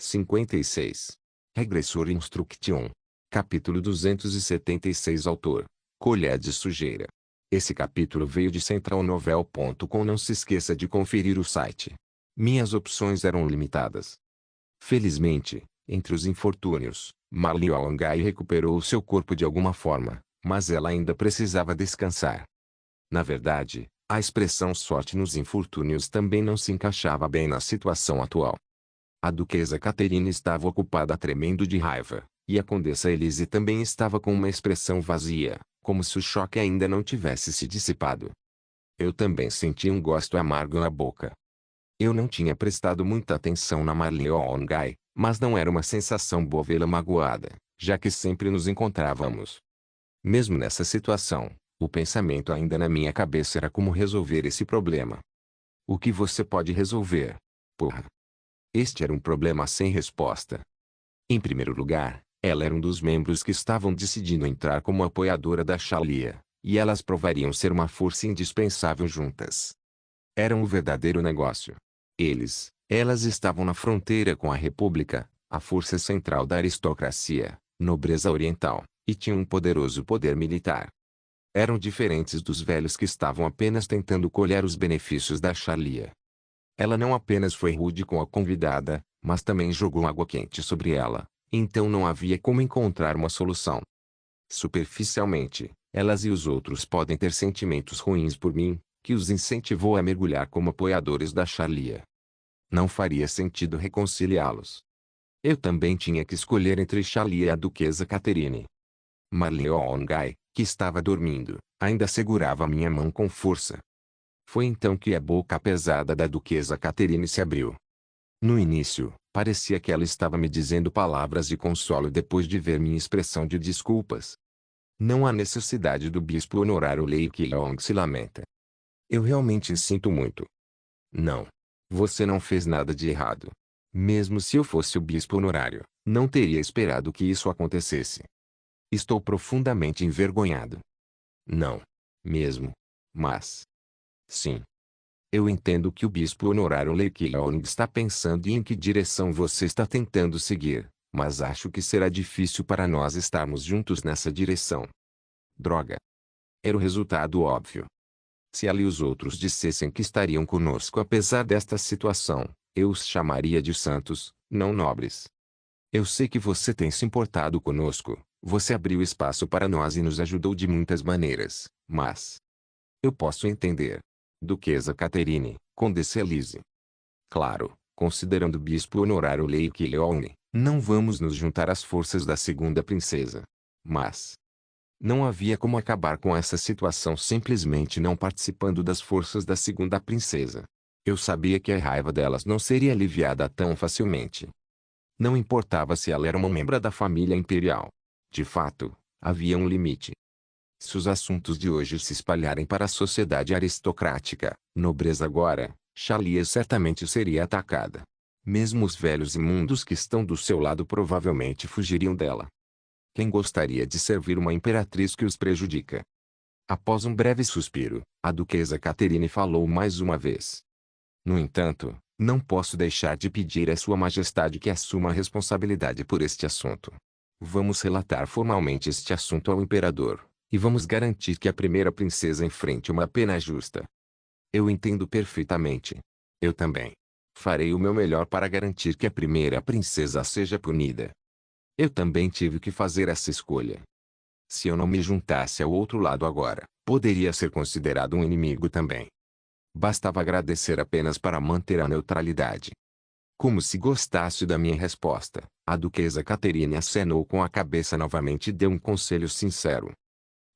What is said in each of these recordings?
56. Regressor Instruction. Capítulo 276. Autor: Colher de Sujeira. Esse capítulo veio de centralnovel.com. Não se esqueça de conferir o site. Minhas opções eram limitadas. Felizmente, entre os infortúnios, Marley Olangai recuperou seu corpo de alguma forma, mas ela ainda precisava descansar. Na verdade, a expressão sorte nos infortúnios também não se encaixava bem na situação atual. A duquesa Catherine estava ocupada tremendo de raiva, e a condessa Elise também estava com uma expressão vazia, como se o choque ainda não tivesse se dissipado. Eu também sentia um gosto amargo na boca. Eu não tinha prestado muita atenção na Marley Olangai, mas não era uma sensação boa vê-la magoada, já que sempre nos encontrávamos. Mesmo nessa situação, o pensamento ainda na minha cabeça era como resolver esse problema. O que você pode resolver? Porra! Este era um problema sem resposta. Em primeiro lugar, ela era um dos membros que estavam decidindo entrar como apoiadora da Shalia, e elas provariam ser uma força indispensável juntas. Era um verdadeiro negócio. Elas estavam na fronteira com a República, a força central da aristocracia, nobreza oriental, e tinham um poderoso poder militar. Eram diferentes dos velhos que estavam apenas tentando colher os benefícios da Shalia. Ela não apenas foi rude com a convidada, mas também jogou água quente sobre ela, então não havia como encontrar uma solução. Superficialmente, elas e os outros podem ter sentimentos ruins por mim, que os incentivou a mergulhar como apoiadores da Shalia. Não faria sentido reconciliá-los. Eu também tinha que escolher entre Shalia e a duquesa Catherine. Marley Olangai, que estava dormindo, ainda segurava minha mão com força. Foi então que a boca pesada da duquesa Catherine se abriu. No início, parecia que ela estava me dizendo palavras de consolo depois de ver minha expressão de desculpas. Não há necessidade do bispo honorário Lei Keelong se lamenta. Eu realmente sinto muito. Não. Você não fez nada de errado. Mesmo se eu fosse o bispo honorário, não teria esperado que isso acontecesse. Estou profundamente envergonhado. Não. Mesmo. Mas. Sim. Eu entendo que o bispo honorário Lei Keelong está pensando e em que direção você está tentando seguir, mas acho que será difícil para nós estarmos juntos nessa direção. Droga. Era o resultado óbvio. Se ela e os outros dissessem que estariam conosco apesar desta situação, eu os chamaria de santos, não nobres. Eu sei que você tem se importado conosco, você abriu espaço para nós e nos ajudou de muitas maneiras, mas... Eu posso entender. Duquesa Catherine, Condessa Elise. Claro, considerando o bispo honorário Lei Keelong, não vamos nos juntar às forças da segunda princesa. Mas... não havia como acabar com essa situação simplesmente não participando das forças da segunda princesa. Eu sabia que a raiva delas não seria aliviada tão facilmente. Não importava se ela era uma membro da família imperial. De fato, havia um limite. Se os assuntos de hoje se espalharem para a sociedade aristocrática, nobreza agora, Shalia certamente seria atacada. Mesmo os velhos imundos que estão do seu lado provavelmente fugiriam dela. Quem gostaria de servir uma imperatriz que os prejudica? Após um breve suspiro, a duquesa Catherine falou mais uma vez. No entanto, não posso deixar de pedir a Sua Majestade que assuma a responsabilidade por este assunto. Vamos relatar formalmente este assunto ao imperador, e vamos garantir que a primeira princesa enfrente uma pena justa. Eu entendo perfeitamente. Eu também. Farei o meu melhor para garantir que a primeira princesa seja punida. Eu também tive que fazer essa escolha. Se eu não me juntasse ao outro lado agora, poderia ser considerado um inimigo também. Bastava agradecer apenas para manter a neutralidade. Como se gostasse da minha resposta, a duquesa Catherine acenou com a cabeça novamente e deu um conselho sincero.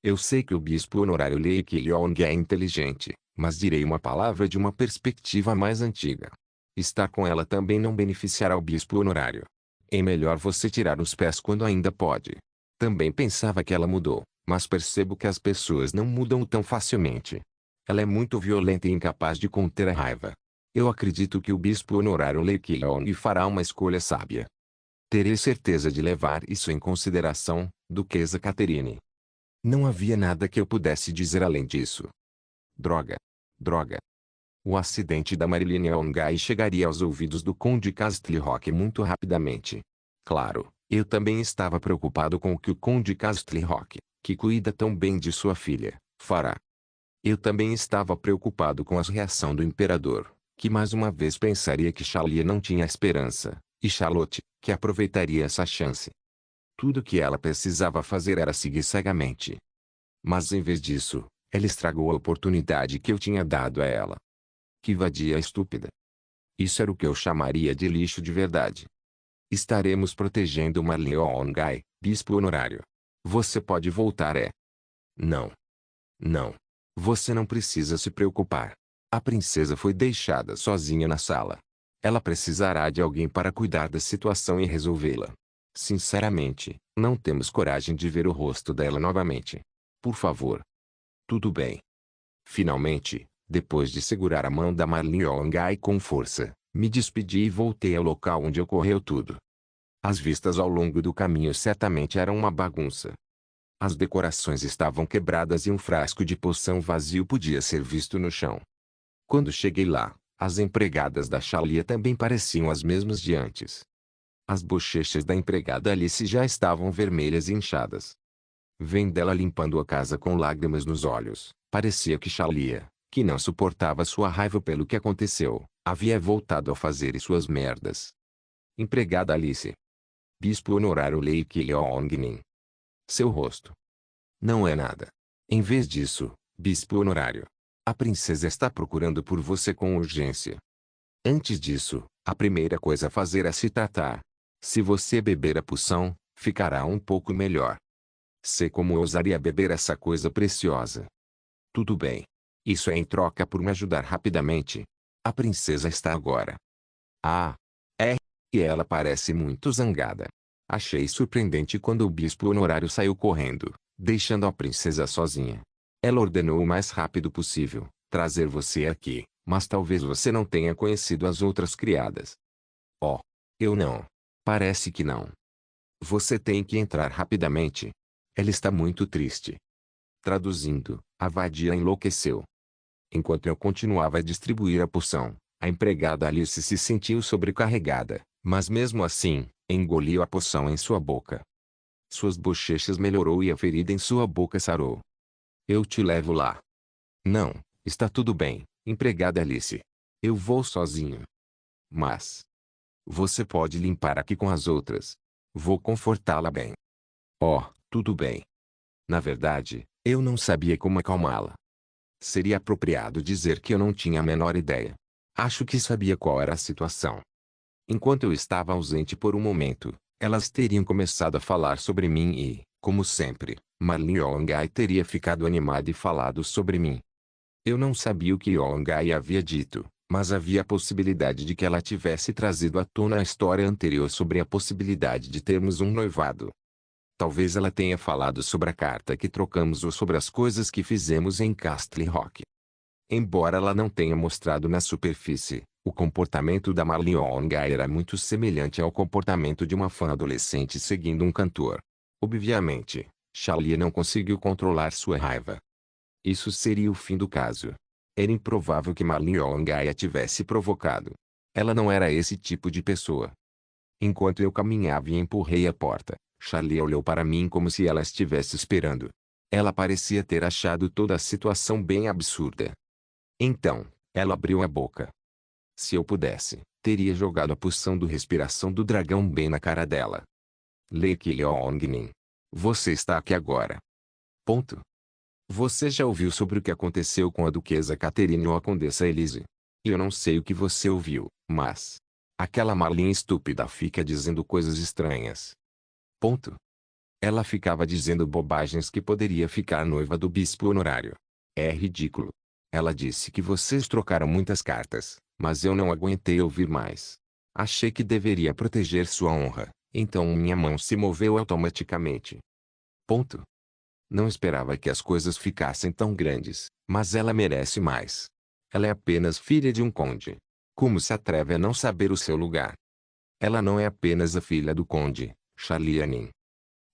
Eu sei que o bispo honorário Lei Keelong é inteligente, mas direi uma palavra de uma perspectiva mais antiga. Estar com ela também não beneficiará o bispo honorário. É melhor você tirar os pés quando ainda pode. Também pensava que ela mudou, mas percebo que as pessoas não mudam tão facilmente. Ela é muito violenta e incapaz de conter a raiva. Eu acredito que o bispo honorário Lei Keelong fará uma escolha sábia. Terei certeza de levar isso em consideração, duquesa Catherine. Não havia nada que eu pudesse dizer além disso. Droga. Droga. O acidente da Marilyn Yeongai chegaria aos ouvidos do Conde Castle Rock muito rapidamente. Claro, eu também estava preocupado com o que o Conde Castle Rock, que cuida tão bem de sua filha, fará. Eu também estava preocupado com a reação do imperador, que mais uma vez pensaria que Xalia não tinha esperança, e Charlotte, que aproveitaria essa chance. Tudo o que ela precisava fazer era seguir cegamente. Mas em vez disso, ela estragou a oportunidade que eu tinha dado a ela. Que vadia estúpida. Isso era o que eu chamaria de lixo de verdade. Estaremos protegendo Marley Yeongai, bispo honorário. Você pode voltar Não. Não. Você não precisa se preocupar. A princesa foi deixada sozinha na sala. Ela precisará de alguém para cuidar da situação e resolvê-la. Sinceramente, não temos coragem de ver o rosto dela novamente. Por favor. Tudo bem. Finalmente, depois de segurar a mão da Marley Yeongai com força, me despedi e voltei ao local onde ocorreu tudo. As vistas ao longo do caminho certamente eram uma bagunça. As decorações estavam quebradas e um frasco de poção vazio podia ser visto no chão. Quando cheguei lá, as empregadas da Xalia também pareciam as mesmas de antes. As bochechas da empregada Alice já estavam vermelhas e inchadas. Vendo ela limpando a casa com lágrimas nos olhos, parecia que Xalia, que não suportava sua raiva pelo que aconteceu, havia voltado a fazer suas merdas. Empregada Alice. Bispo honorário Lei Yeongnin. Seu rosto. Não é nada. Em vez disso, bispo honorário. A princesa está procurando por você com urgência. Antes disso, a primeira coisa a fazer é se tratar. Se você beber a poção, ficará um pouco melhor. Sei como ousaria beber essa coisa preciosa. Tudo bem. Isso é em troca por me ajudar rapidamente. A princesa está agora. Ah. É. E ela parece muito zangada. Achei surpreendente quando o bispo honorário saiu correndo, deixando a princesa sozinha. Ela ordenou o mais rápido possível, trazer você aqui, mas talvez você não tenha conhecido as outras criadas. Oh. Eu não. Parece que não. Você tem que entrar rapidamente. Ela está muito triste. Traduzindo, a vadia enlouqueceu. Enquanto eu continuava a distribuir a poção, a empregada Alice se sentiu sobrecarregada, mas mesmo assim, engoliu a poção em sua boca. Suas bochechas melhorou e a ferida em sua boca sarou. Eu te levo lá. Não, está tudo bem, empregada Alice. Eu vou sozinho. Mas você pode limpar aqui com as outras. Vou confortá-la bem. Oh, tudo bem. Na verdade, eu não sabia como acalmá-la. Seria apropriado dizer que eu não tinha a menor ideia. Acho que sabia qual era a situação. Enquanto eu estava ausente por um momento, elas teriam começado a falar sobre mim e, como sempre, Marley Yeongai teria ficado animada e falado sobre mim. Eu não sabia o que Yeongai havia dito, mas havia a possibilidade de que ela tivesse trazido à tona a história anterior sobre a possibilidade de termos um noivado. Talvez ela tenha falado sobre a carta que trocamos ou sobre as coisas que fizemos em Castle Rock. Embora ela não tenha mostrado na superfície, o comportamento da Marley Yeongai era muito semelhante ao comportamento de uma fã adolescente seguindo um cantor. Obviamente, Xalia não conseguiu controlar sua raiva. Isso seria o fim do caso. Era improvável que Marley Yeongai a tivesse provocado. Ela não era esse tipo de pessoa. Enquanto eu caminhava e empurrei a porta, Xalia olhou para mim como se ela estivesse esperando. Ela parecia ter achado toda a situação bem absurda. Então, ela abriu a boca. Se eu pudesse, teria jogado a poção do respiração do dragão bem na cara dela. Lei Yeongnin. Você está aqui agora. Ponto. Você já ouviu sobre o que aconteceu com a duquesa Catherine ou a condessa Elise? Eu não sei o que você ouviu, mas aquela Marlene estúpida fica dizendo coisas estranhas. Ponto. Ela ficava dizendo bobagens que poderia ficar noiva do bispo honorário. É ridículo. Ela disse que vocês trocaram muitas cartas, mas eu não aguentei ouvir mais. Achei que deveria proteger sua honra, então minha mão se moveu automaticamente. Ponto. Não esperava que as coisas ficassem tão grandes, mas ela merece mais. Ela é apenas filha de um conde. Como se atreve a não saber o seu lugar? Ela não é apenas a filha do conde, Charlianin.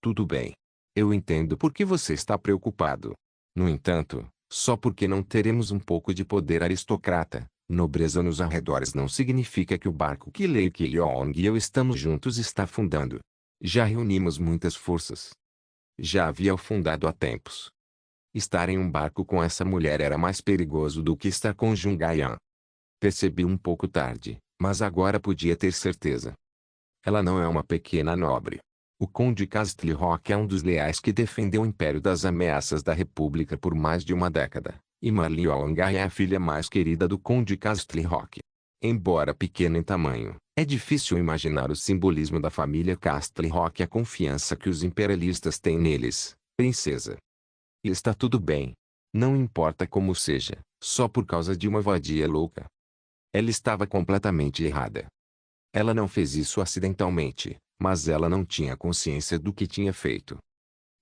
Tudo bem. Eu entendo por que você está preocupado. No entanto, só porque não teremos um pouco de poder aristocrata, Nobreza nos arredores não significa que o barco que Lei Kiliong e eu estamos juntos está afundando. Já reunimos muitas forças. Já havia afundado há tempos. Estar em um barco com essa mulher era mais perigoso do que estar com Jungayan. Percebi um pouco tarde, mas agora podia ter certeza. Ela não é uma pequena nobre. O Conde Castle Rock é um dos leais que defendeu o Império das ameaças da República por mais de uma década, e Ma Liuangai é a filha mais querida do Conde Castle Rock. Embora pequena em tamanho, é difícil imaginar o simbolismo da família Castle Rock e a confiança que os imperialistas têm neles, princesa. E está tudo bem. Não importa como seja, só por causa de uma vadia louca. Ela estava completamente errada. Ela não fez isso acidentalmente, mas ela não tinha consciência do que tinha feito.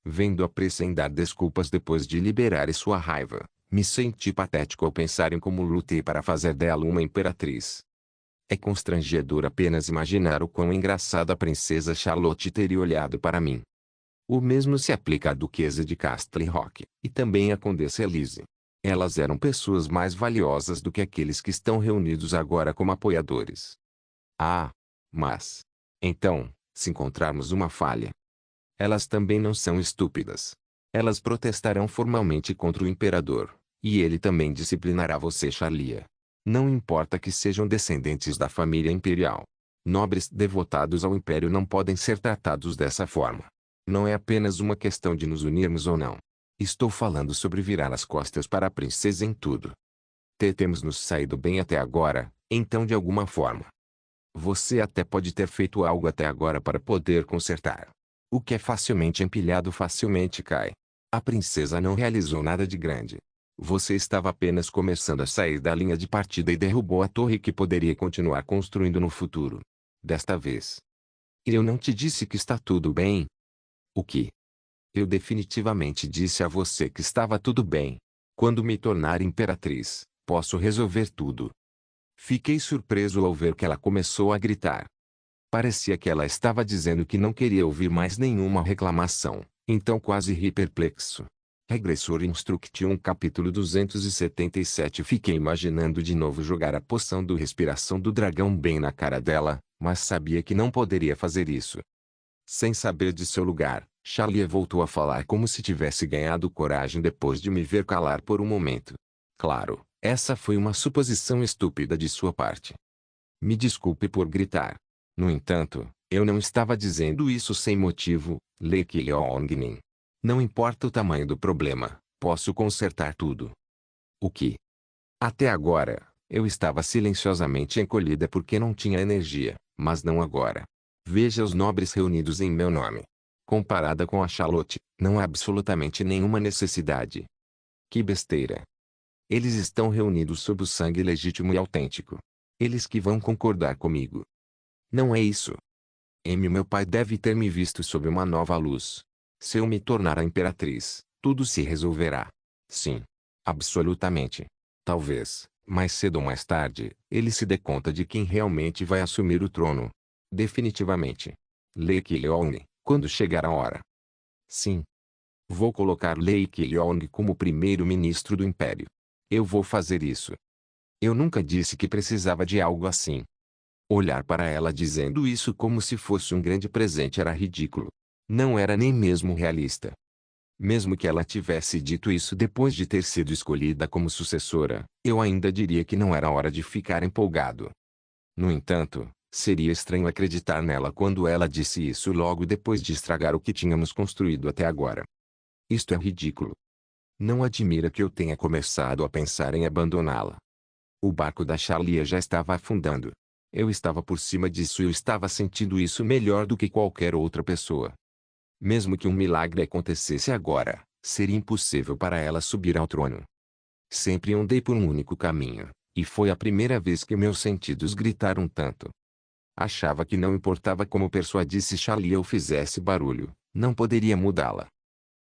Vendo a pressa em dar desculpas depois de liberar sua raiva, me senti patético ao pensar em como lutei para fazer dela uma imperatriz. É constrangedor apenas imaginar o quão engraçada a princesa Charlotte teria olhado para mim. O mesmo se aplica à duquesa de Castle Rock, e também à condessa Elise. Elas eram pessoas mais valiosas do que aqueles que estão reunidos agora como apoiadores. Ah! Mas... então, se encontrarmos uma falha, elas também não são estúpidas. Elas protestarão formalmente contra o imperador, e ele também disciplinará você, Charlia. Não importa que sejam descendentes da família imperial. Nobres devotados ao império não podem ser tratados dessa forma. Não é apenas uma questão de nos unirmos ou não. Estou falando sobre virar as costas para a princesa em tudo. Temos nos saído bem até agora, então de alguma forma. Você até pode ter feito algo até agora para poder consertar. O que é facilmente empilhado facilmente cai. A princesa não realizou nada de grande. Você estava apenas começando a sair da linha de partida e derrubou a torre que poderia continuar construindo no futuro. Desta vez. E eu não te disse que está tudo bem? O que? Eu definitivamente disse a você que estava tudo bem. Quando me tornar imperatriz, posso resolver tudo. Fiquei surpreso ao ver que ela começou a gritar. Parecia que ela estava dizendo que não queria ouvir mais nenhuma reclamação, então quase ri perplexo. Regressor Instruction capítulo 277. Fiquei imaginando de novo jogar a poção do respiração do dragão bem na cara dela, mas sabia que não poderia fazer isso. Sem saber de seu lugar, Charlie voltou a falar como se tivesse ganhado coragem depois de me ver calar por um momento. Claro, essa foi uma suposição estúpida de sua parte. Me desculpe por gritar. No entanto, eu não estava dizendo isso sem motivo, Lei Kiliongnin. Não importa o tamanho do problema, posso consertar tudo. O que? Até agora, eu estava silenciosamente encolhida porque não tinha energia, mas não agora. Veja os nobres reunidos em meu nome. Comparada com a Charlotte, não há absolutamente nenhuma necessidade. Que besteira. Eles estão reunidos sob o sangue legítimo e autêntico. Eles que vão concordar comigo. Não é isso. Meu pai deve ter me visto sob uma nova luz. Se eu me tornar a imperatriz, tudo se resolverá. Sim. Absolutamente. Talvez, mais cedo ou mais tarde, ele se dê conta de quem realmente vai assumir o trono. Definitivamente. Lei Kiliong, quando chegar a hora. Sim. Vou colocar Lei Kiliong como primeiro-ministro do Império. Eu vou fazer isso. Eu nunca disse que precisava de algo assim. Olhar para ela dizendo isso como se fosse um grande presente era ridículo. Não era nem mesmo realista. Mesmo que ela tivesse dito isso depois de ter sido escolhida como sucessora, eu ainda diria que não era hora de ficar empolgado. No entanto, seria estranho acreditar nela quando ela disse isso logo depois de estragar o que tínhamos construído até agora. Isto é ridículo. Não admira que eu tenha começado a pensar em abandoná-la. O barco da Charlia já estava afundando. Eu estava por cima disso e eu estava sentindo isso melhor do que qualquer outra pessoa. Mesmo que um milagre acontecesse agora, seria impossível para ela subir ao trono. Sempre andei por um único caminho, e foi a primeira vez que meus sentidos gritaram tanto. Achava que não importava como persuadisse Charlia ou fizesse barulho, não poderia mudá-la.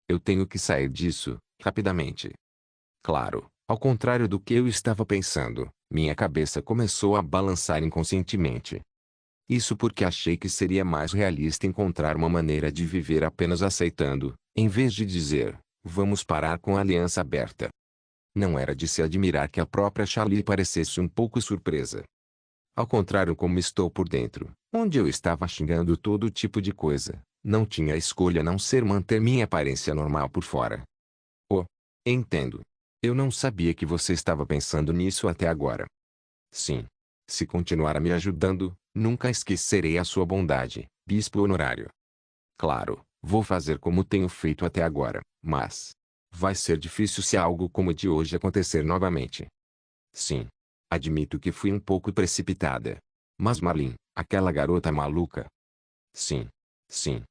Eu tenho que sair disso, rapidamente. Claro, ao contrário do que eu estava pensando, minha cabeça começou a balançar inconscientemente. Isso porque achei que seria mais realista encontrar uma maneira de viver apenas aceitando, em vez de dizer, vamos parar com a aliança aberta. Não era de se admirar que a própria Charlie parecesse um pouco surpresa. Ao contrário como estou por dentro, onde eu estava xingando todo tipo de coisa, não tinha escolha a não ser manter minha aparência normal por fora. Oh, entendo. Eu não sabia que você estava pensando nisso até agora. Sim. Se continuar me ajudando, nunca esquecerei a sua bondade, bispo honorário. Claro, vou fazer como tenho feito até agora, mas vai ser difícil se algo como o de hoje acontecer novamente. Sim. Admito que fui um pouco precipitada. Mas Marlene, aquela garota maluca. Sim. Sim.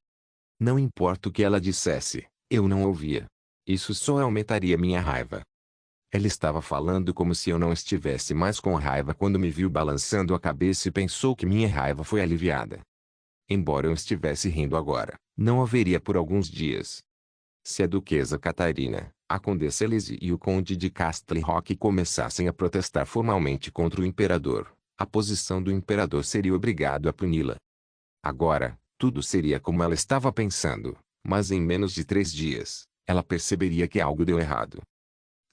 Não importa o que ela dissesse, eu não ouvia. Isso só aumentaria minha raiva. Ela estava falando como se eu não estivesse mais com raiva quando me viu balançando a cabeça e pensou que minha raiva foi aliviada. Embora eu estivesse rindo agora, não haveria por alguns dias. Se a duquesa Catarina, a condessa Elise e o conde de Castle Rock começassem a protestar formalmente contra o imperador, a posição do imperador seria obrigado a puni-la. Agora, tudo seria como ela estava pensando, mas em menos de 3 dias, ela perceberia que algo deu errado.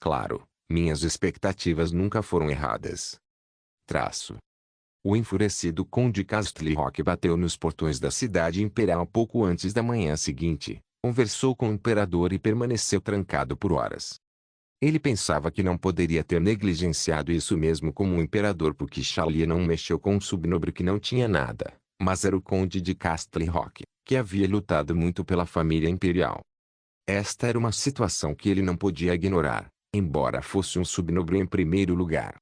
Claro, minhas expectativas nunca foram erradas. Traço. O enfurecido conde Castle Rock bateu nos portões da cidade imperial pouco antes da manhã seguinte, conversou com o imperador e permaneceu trancado por horas. Ele pensava que não poderia ter negligenciado isso mesmo como o imperador porque Charlie não mexeu com um subnobre que não tinha nada, mas era o conde de Castle Rock, que havia lutado muito pela família imperial. Esta era uma situação que ele não podia ignorar, embora fosse um subnobre em primeiro lugar.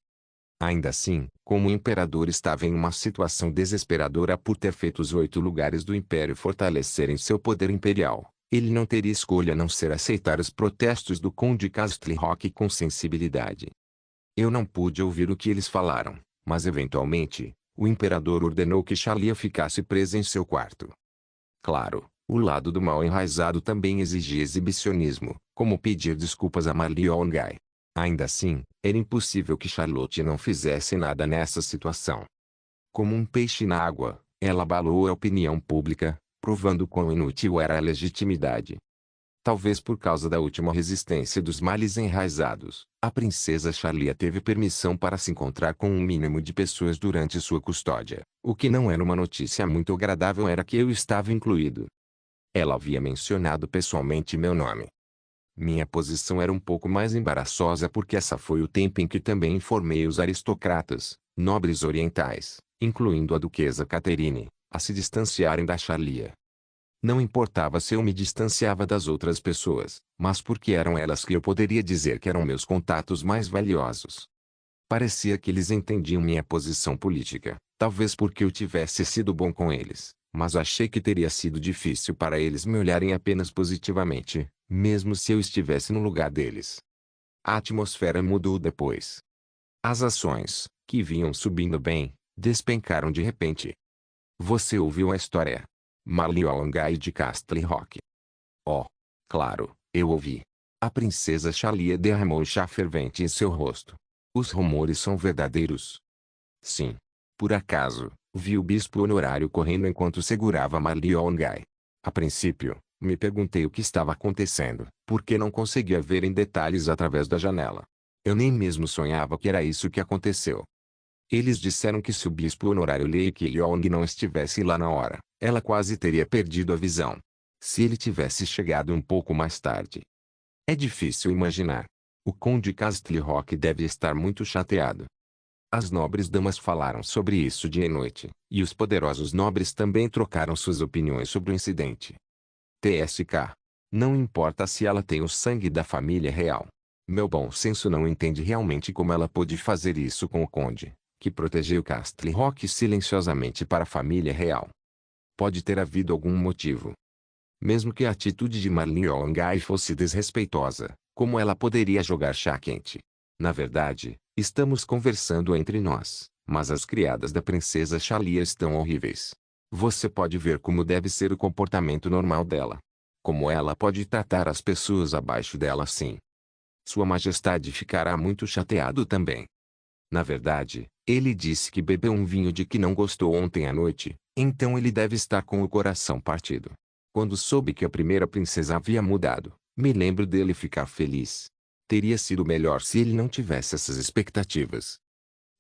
Ainda assim, como o imperador estava em uma situação desesperadora por ter feito os 8 lugares do império fortalecerem seu poder imperial, ele não teria escolha a não ser aceitar os protestos do conde Castle Rock com sensibilidade. Eu não pude ouvir o que eles falaram, mas eventualmente, o imperador ordenou que Charlie ficasse presa em seu quarto. Claro, o lado do mal enraizado também exigia exibicionismo, como pedir desculpas a Marley Ongai. Ainda assim, era impossível que Charlotte não fizesse nada nessa situação. Como um peixe na água, ela abalou a opinião pública, provando quão inútil era a legitimidade. Talvez por causa da última resistência dos males enraizados, a princesa Charlia teve permissão para se encontrar com um mínimo de pessoas durante sua custódia. O que não era uma notícia muito agradável era que eu estava incluído. Ela havia mencionado pessoalmente meu nome. Minha posição era um pouco mais embaraçosa porque essa foi o tempo em que também informei os aristocratas, nobres orientais, incluindo a duquesa Caterine, a se distanciarem da Charlia. Não importava se eu me distanciava das outras pessoas, mas porque eram elas que eu poderia dizer que eram meus contatos mais valiosos. Parecia que eles entendiam minha posição política, talvez porque eu tivesse sido bom com eles, mas achei que teria sido difícil para eles me olharem apenas positivamente, mesmo se eu estivesse no lugar deles. A atmosfera mudou depois. As ações, que vinham subindo bem, despencaram de repente. Você ouviu a história? Marley Ongai de Castle Rock. Oh, claro, eu ouvi. A princesa Charlia derramou chá fervente em seu rosto. Os rumores são verdadeiros? Sim. Por acaso, vi o bispo honorário correndo enquanto segurava Marley Ongai. A princípio, me perguntei o que estava acontecendo, porque não conseguia ver em detalhes através da janela. Eu nem mesmo sonhava que era isso que aconteceu. Eles disseram que se o bispo honorário Lei Kyong não estivesse lá na hora, ela quase teria perdido a visão. Se ele tivesse chegado um pouco mais tarde. É difícil imaginar. O conde Castle Rock deve estar muito chateado. As nobres damas falaram sobre isso dia e noite, e os poderosos nobres também trocaram suas opiniões sobre o incidente. TSK. Não importa se ela tem o sangue da família real. Meu bom senso não entende realmente como ela pôde fazer isso com o conde, que protegeu Castle Rock silenciosamente para a família real. Pode ter havido algum motivo. Mesmo que a atitude de Marley Ongai fosse desrespeitosa, como ela poderia jogar chá quente? Na verdade, estamos conversando entre nós, mas as criadas da princesa Charlia estão horríveis. Você pode ver como deve ser o comportamento normal dela. Como ela pode tratar as pessoas abaixo dela assim. Sua Majestade ficará muito chateado também. Na verdade, ele disse que bebeu um vinho de que não gostou ontem à noite, então ele deve estar com o coração partido. Quando soube que a primeira princesa havia mudado, me lembro dele ficar feliz. Teria sido melhor se ele não tivesse essas expectativas.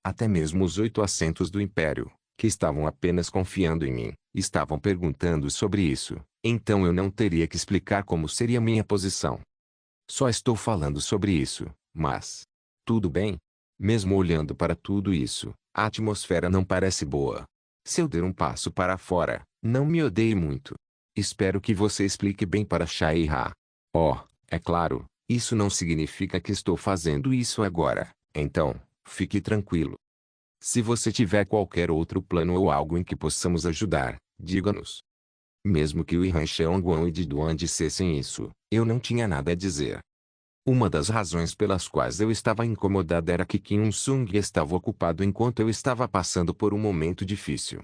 Até mesmo os 8 assentos do Império, que estavam apenas confiando em mim, estavam perguntando sobre isso, então eu não teria que explicar como seria minha posição. Só estou falando sobre isso, mas... Tudo bem? Mesmo olhando para tudo isso, a atmosfera não parece boa. Se eu der um passo para fora, não me odeie muito. Espero que você explique bem para Shai-Ra. Oh, é claro, isso não significa que estou fazendo isso agora, então, fique tranquilo. Se você tiver qualquer outro plano ou algo em que possamos ajudar, diga-nos. Mesmo que o Han Xiaoguang e Diduan dissessem isso, eu não tinha nada a dizer. Uma das razões pelas quais eu estava incomodada era que Kim Il-sung estava ocupado enquanto eu estava passando por um momento difícil.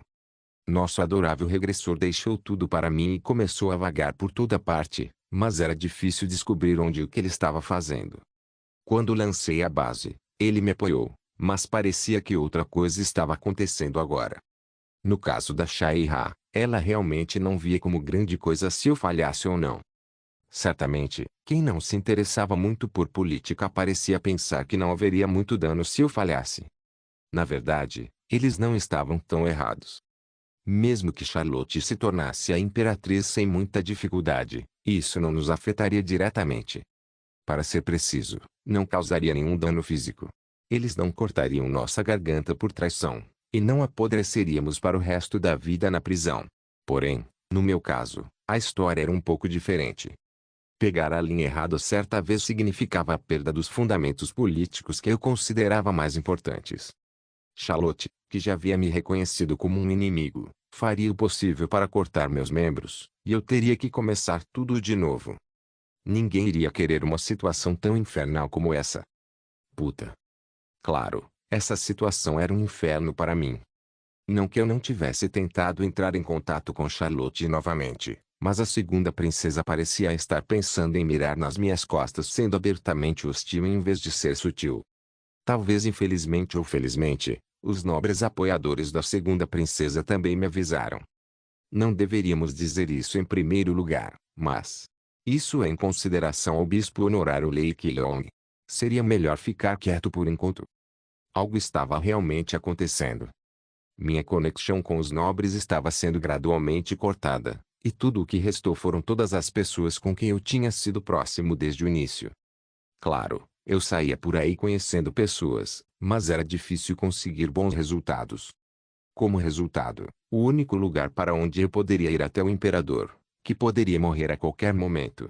Nosso adorável regressor deixou tudo para mim e começou a vagar por toda parte, mas era difícil descobrir onde o que ele estava fazendo. Quando lancei a base, ele me apoiou, mas parecia que outra coisa estava acontecendo agora. No caso da Shai-Ra, ela realmente não via como grande coisa se eu falhasse ou não. Certamente, quem não se interessava muito por política parecia pensar que não haveria muito dano se eu falhasse. Na verdade, eles não estavam tão errados. Mesmo que Charlotte se tornasse a imperatriz sem muita dificuldade, isso não nos afetaria diretamente. Para ser preciso, não causaria nenhum dano físico. Eles não cortariam nossa garganta por traição, e não apodreceríamos para o resto da vida na prisão. Porém, no meu caso, a história era um pouco diferente. Pegar a linha errada certa vez significava a perda dos fundamentos políticos que eu considerava mais importantes. Charlotte, que já havia me reconhecido como um inimigo, faria o possível para cortar meus membros, e eu teria que começar tudo de novo. Ninguém iria querer uma situação tão infernal como essa. Puta. Claro, essa situação era um inferno para mim. Não que eu não tivesse tentado entrar em contato com Charlotte novamente, mas a segunda princesa parecia estar pensando em mirar nas minhas costas sendo abertamente hostil em vez de ser sutil. Talvez infelizmente ou felizmente, os nobres apoiadores da segunda princesa também me avisaram. Não deveríamos dizer isso em primeiro lugar, mas... Isso é em consideração ao bispo honorário Lei Qilong. Seria melhor ficar quieto por enquanto. Algo estava realmente acontecendo. Minha conexão com os nobres estava sendo gradualmente cortada, e tudo o que restou foram todas as pessoas com quem eu tinha sido próximo desde o início. Claro, eu saía por aí conhecendo pessoas, mas era difícil conseguir bons resultados. Como resultado, o único lugar para onde eu poderia ir até o imperador, que poderia morrer a qualquer momento.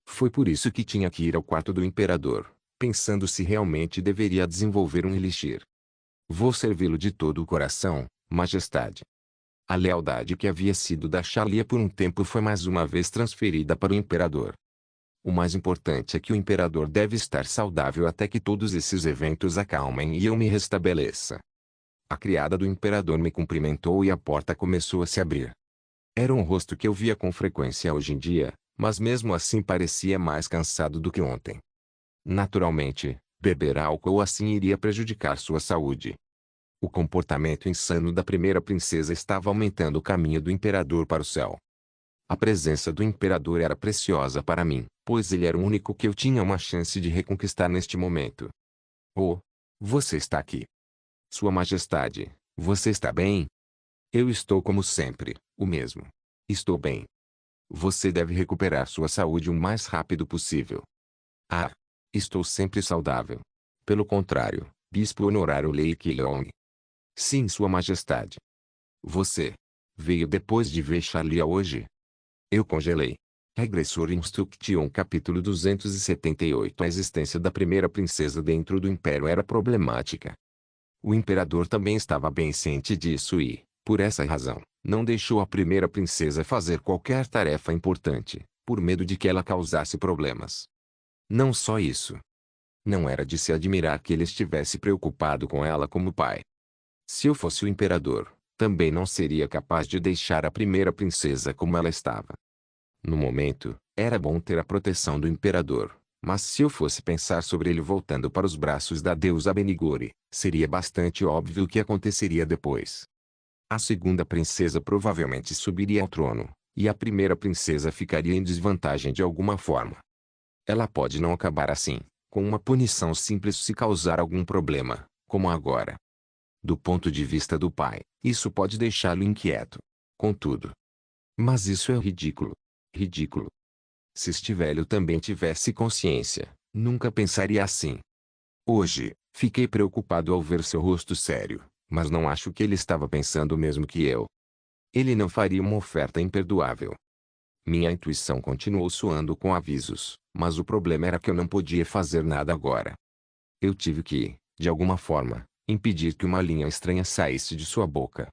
Foi por isso que tinha que ir ao quarto do imperador, pensando se realmente deveria desenvolver um elixir. Vou servi-lo de todo o coração, majestade. A lealdade que havia sido da Xalia por um tempo foi mais uma vez transferida para o imperador. O mais importante é que o imperador deve estar saudável até que todos esses eventos acalmem e eu me restabeleça. A criada do imperador me cumprimentou e a porta começou a se abrir. Era um rosto que eu via com frequência hoje em dia, mas mesmo assim parecia mais cansado do que ontem. Naturalmente, beber álcool assim iria prejudicar sua saúde. O comportamento insano da primeira princesa estava aumentando o caminho do imperador para o céu. A presença do imperador era preciosa para mim, pois ele era o único que eu tinha uma chance de reconquistar neste momento. Oh, você está aqui. Sua Majestade, você está bem? Eu estou como sempre, o mesmo. Estou bem. Você deve recuperar sua saúde o mais rápido possível. Ah, estou sempre saudável. Pelo contrário, Bispo Honorário Lei Qilong. Sim, Sua Majestade. Você veio depois de ver Xalia hoje? Eu congelei. Regressor Instruction capítulo 278. A existência da primeira princesa dentro do Império era problemática. O imperador também estava bem ciente disso e, por essa razão, não deixou a primeira princesa fazer qualquer tarefa importante, por medo de que ela causasse problemas. Não só isso. Não era de se admirar que ele estivesse preocupado com ela como pai. Se eu fosse o imperador, também não seria capaz de deixar a primeira princesa como ela estava. No momento, era bom ter a proteção do imperador, mas se eu fosse pensar sobre ele voltando para os braços da deusa Benigore, seria bastante óbvio o que aconteceria depois. A segunda princesa provavelmente subiria ao trono, e a primeira princesa ficaria em desvantagem de alguma forma. Ela pode não acabar assim, com uma punição simples se causar algum problema, como agora. Do ponto de vista do pai, isso pode deixá-lo inquieto. Contudo. Mas isso é ridículo. Ridículo. Se este velho também tivesse consciência, nunca pensaria assim. Hoje, fiquei preocupado ao ver seu rosto sério, mas não acho que ele estava pensando o mesmo que eu. Ele não faria uma oferta imperdoável. Minha intuição continuou soando com avisos, mas o problema era que eu não podia fazer nada agora. Eu tive que, de alguma forma, impedir que uma linha estranha saísse de sua boca.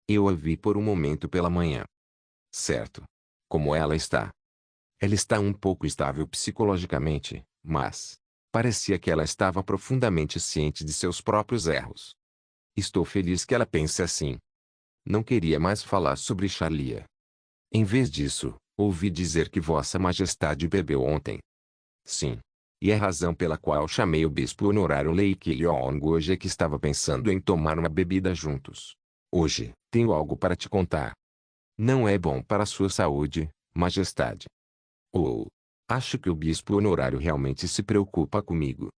Eu a vi por um momento pela manhã. Certo. Como ela está? Ela está um pouco instável psicologicamente, mas parecia que ela estava profundamente ciente de seus próprios erros. Estou feliz que ela pense assim. Não queria mais falar sobre Charlia. Em vez disso, ouvi dizer que Vossa Majestade bebeu ontem. Sim. E a razão pela qual chamei o bispo honorário Lake Leong hoje é que estava pensando em tomar uma bebida juntos. Hoje, tenho algo para te contar. Não é bom para a sua saúde, Majestade. Ou, acho que o bispo honorário realmente se preocupa comigo.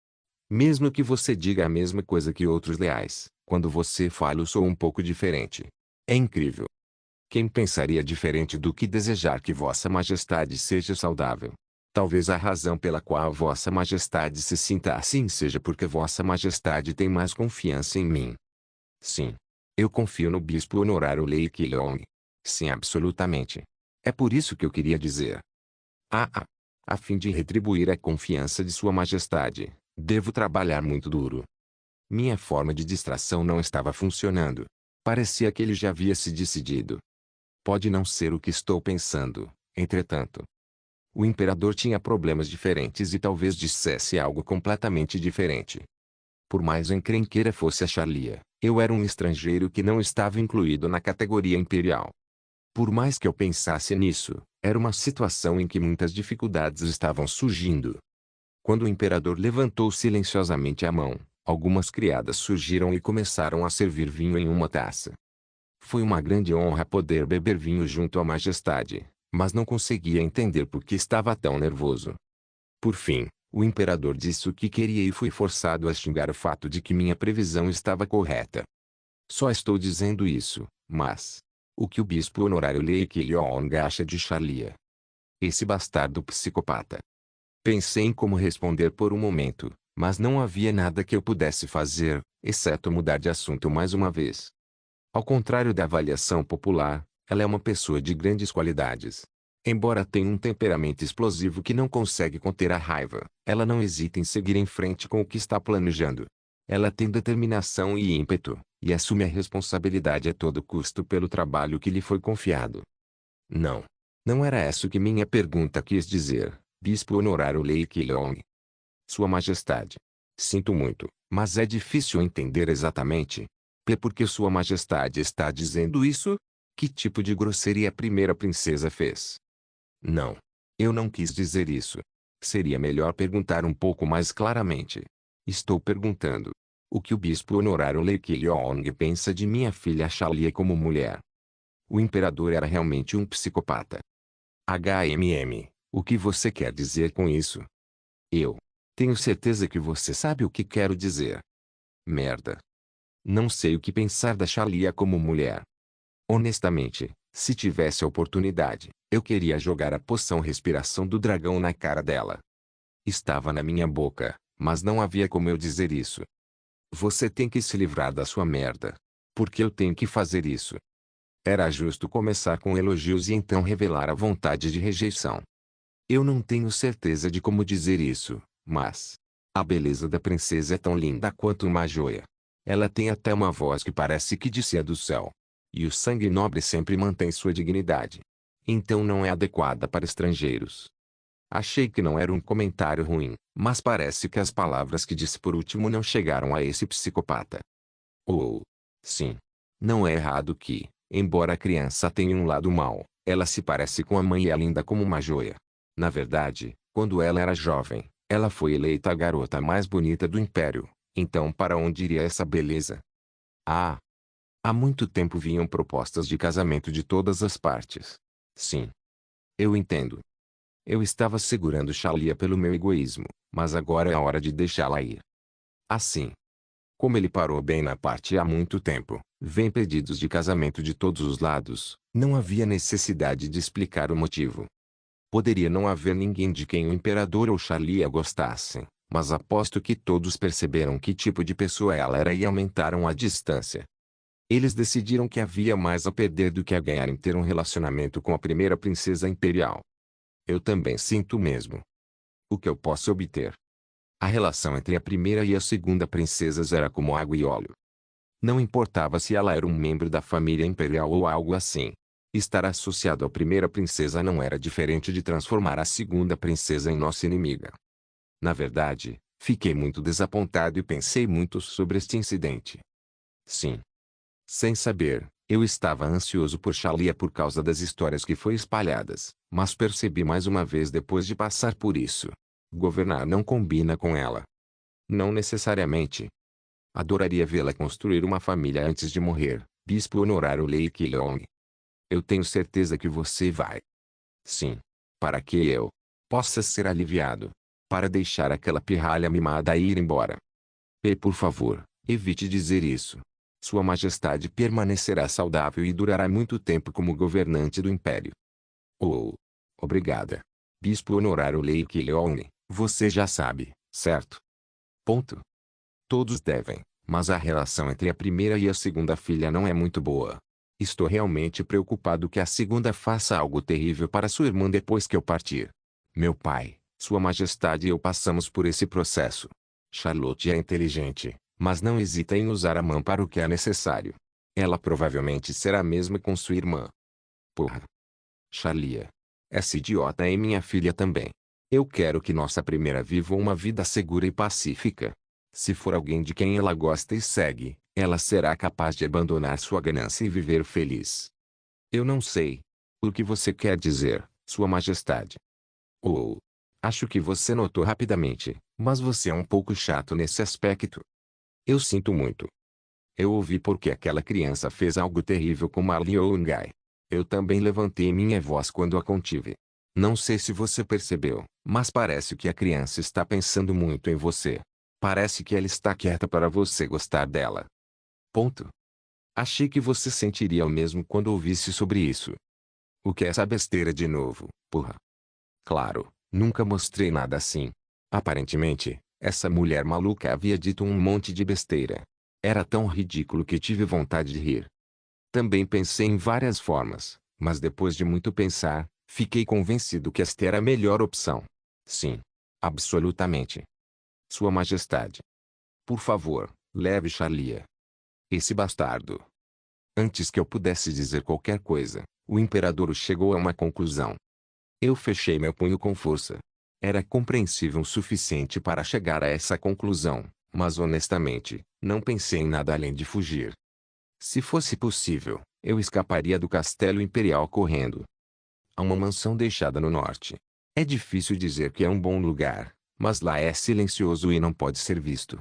Mesmo que você diga a mesma coisa que outros leais, quando você fala eu sou um pouco diferente. É incrível. Quem pensaria diferente do que desejar que Vossa Majestade seja saudável? Talvez a razão pela qual Vossa Majestade se sinta assim seja porque Vossa Majestade tem mais confiança em mim. Sim. Eu confio no bispo honorário Lake Leong. Sim, absolutamente. É por isso que eu queria dizer. A fim de retribuir a confiança de Sua Majestade, devo trabalhar muito duro. Minha forma de distração não estava funcionando. Parecia que ele já havia se decidido. Pode não ser o que estou pensando, entretanto. O imperador tinha problemas diferentes e talvez dissesse algo completamente diferente. Por mais encrenqueira fosse a Charlia, eu era um estrangeiro que não estava incluído na categoria imperial. Por mais que eu pensasse nisso, era uma situação em que muitas dificuldades estavam surgindo. Quando o imperador levantou silenciosamente a mão, algumas criadas surgiram e começaram a servir vinho em uma taça. Foi uma grande honra poder beber vinho junto à majestade, mas não conseguia entender por que estava tão nervoso. Por fim, o imperador disse o que queria e fui forçado a xingar o fato de que minha previsão estava correta. Só estou dizendo isso, mas o que o bispo honorário Lake Leong acha de Charlia? Esse bastardo psicopata. Pensei em como responder por um momento, mas não havia nada que eu pudesse fazer, exceto mudar de assunto mais uma vez. Ao contrário da avaliação popular, ela é uma pessoa de grandes qualidades. Embora tenha um temperamento explosivo que não consegue conter a raiva, ela não hesita em seguir em frente com o que está planejando. Ela tem determinação e ímpeto, e assume a responsabilidade a todo custo pelo trabalho que lhe foi confiado. Não. Não era isso que minha pergunta quis dizer, bispo honorário Lake Leong. Sua Majestade. Sinto muito, mas é difícil entender exatamente. Por que Sua Majestade está dizendo isso? Que tipo de grosseria a primeira princesa fez? Não. Eu não quis dizer isso. Seria melhor perguntar um pouco mais claramente. Estou perguntando. O que o bispo honorário Lake Leong pensa de minha filha Charlia como mulher? O imperador era realmente um psicopata. O que você quer dizer com isso? Eu. Tenho certeza que você sabe o que quero dizer. Merda. Não sei o que pensar da Charlia como mulher. Honestamente, se tivesse a oportunidade, eu queria jogar a poção respiração do dragão na cara dela. Estava na minha boca, mas não havia como eu dizer isso. Você tem que se livrar da sua merda. Por que eu tenho que fazer isso? Era justo começar com elogios e então revelar a vontade de rejeição. Eu não tenho certeza de como dizer isso, mas a beleza da princesa é tão linda quanto uma joia. Ela tem até uma voz que parece que descia do céu. E o sangue nobre sempre mantém sua dignidade. Então não é adequada para estrangeiros. Achei que não era um comentário ruim, mas parece que as palavras que disse por último não chegaram a esse psicopata. Sim. Não é errado que, embora a criança tenha um lado mau, ela se parece com a mãe e é linda como uma joia. Na verdade, quando ela era jovem, ela foi eleita a garota mais bonita do império. Então para onde iria essa beleza? Há muito tempo vinham propostas de casamento de todas as partes. Sim. Eu entendo. Eu estava segurando Charlia pelo meu egoísmo, Mas agora é a hora de deixá-la ir. Assim, como ele parou bem na parte há muito tempo, vem pedidos de casamento de todos os lados, não havia necessidade de explicar o motivo. Poderia não haver ninguém de quem o imperador ou Xalia gostassem, mas aposto que todos perceberam que tipo de pessoa ela era e aumentaram a distância. Eles decidiram que havia mais a perder do que a ganhar em ter um relacionamento com a primeira princesa imperial. Eu também sinto o mesmo. O que eu posso obter? A relação entre a primeira e a segunda princesas era como água e óleo. Não importava se ela era um membro da família imperial ou algo assim. Estar associado à primeira princesa não era diferente de transformar a segunda princesa em nossa inimiga. Na verdade, fiquei muito desapontado e pensei muito sobre este incidente. Sim. Sem saber, eu estava ansioso por Xalia por causa das histórias que foi espalhadas, mas percebi mais uma vez depois de passar por isso. Governar não combina com ela. Não necessariamente. Adoraria vê-la construir uma família antes de morrer, Bispo Honorário Lei Qilong. Eu tenho certeza que você vai. Sim. Para que eu possa ser aliviado. Para deixar aquela pirralha mimada ir embora. E por favor, evite dizer isso. Sua Majestade permanecerá saudável e durará muito tempo como governante do Império. Oh. Obrigada. Bispo Honorário Lei Qilong, você já sabe, certo? Ponto. Todos devem, mas a relação entre a primeira e a segunda filha não é muito boa. Estou realmente preocupado que a segunda faça algo terrível para sua irmã depois que eu partir. Meu pai, Sua Majestade e eu passamos por esse processo. Charlotte é inteligente, mas não hesita em usar a mão para o que é necessário. Ela provavelmente será a mesma com sua irmã. Porra. Xalia. Essa idiota é minha filha também. Eu quero que nossa primeira viva uma vida segura e pacífica. Se for alguém de quem ela gosta e segue, ela será capaz de abandonar sua ganância e viver feliz. Eu não sei. O que você quer dizer, Sua Majestade? Oh. Acho que você notou rapidamente, mas você é um pouco chato nesse aspecto. Eu sinto muito. Eu ouvi porque aquela criança fez algo terrível com Marley Ongai. Eu também levantei minha voz quando a contive. Não sei se você percebeu, mas parece que a criança está pensando muito em você. Parece que ela está quieta para você gostar dela. Ponto. Achei que você sentiria o mesmo quando ouvisse sobre isso. O que é essa besteira de novo, porra? Claro, nunca mostrei nada assim. Aparentemente, essa mulher maluca havia dito um monte de besteira. Era tão ridículo que tive vontade de rir. Também pensei em várias formas, mas depois de muito pensar, fiquei convencido que esta era a melhor opção. Sim. Absolutamente. Sua Majestade. Por favor, leve Xalia. Esse bastardo. Antes que eu pudesse dizer qualquer coisa, o imperador chegou a uma conclusão. Eu fechei meu punho com força. Era compreensível o suficiente para chegar a essa conclusão, mas honestamente, não pensei em nada além de fugir. Se fosse possível, eu escaparia do castelo imperial correndo. Há uma mansão deixada no norte. É difícil dizer que é um bom lugar, mas lá é silencioso e não pode ser visto.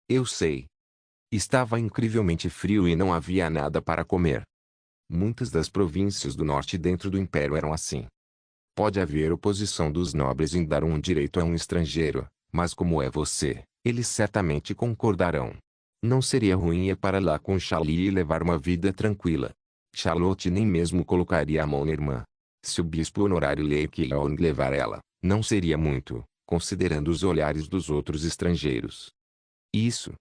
Eu sei. Estava incrivelmente frio e não havia nada para comer. Muitas das províncias do norte dentro do império eram assim. Pode haver oposição dos nobres em dar um direito a um estrangeiro, mas como é você, eles certamente concordarão. Não seria ruim ir para lá com Xalia e levar uma vida tranquila. Charlotte nem mesmo colocaria a mão na irmã. Se o bispo honorário Lei Qilong levar ela, não seria muito, considerando os olhares dos outros estrangeiros. Isso.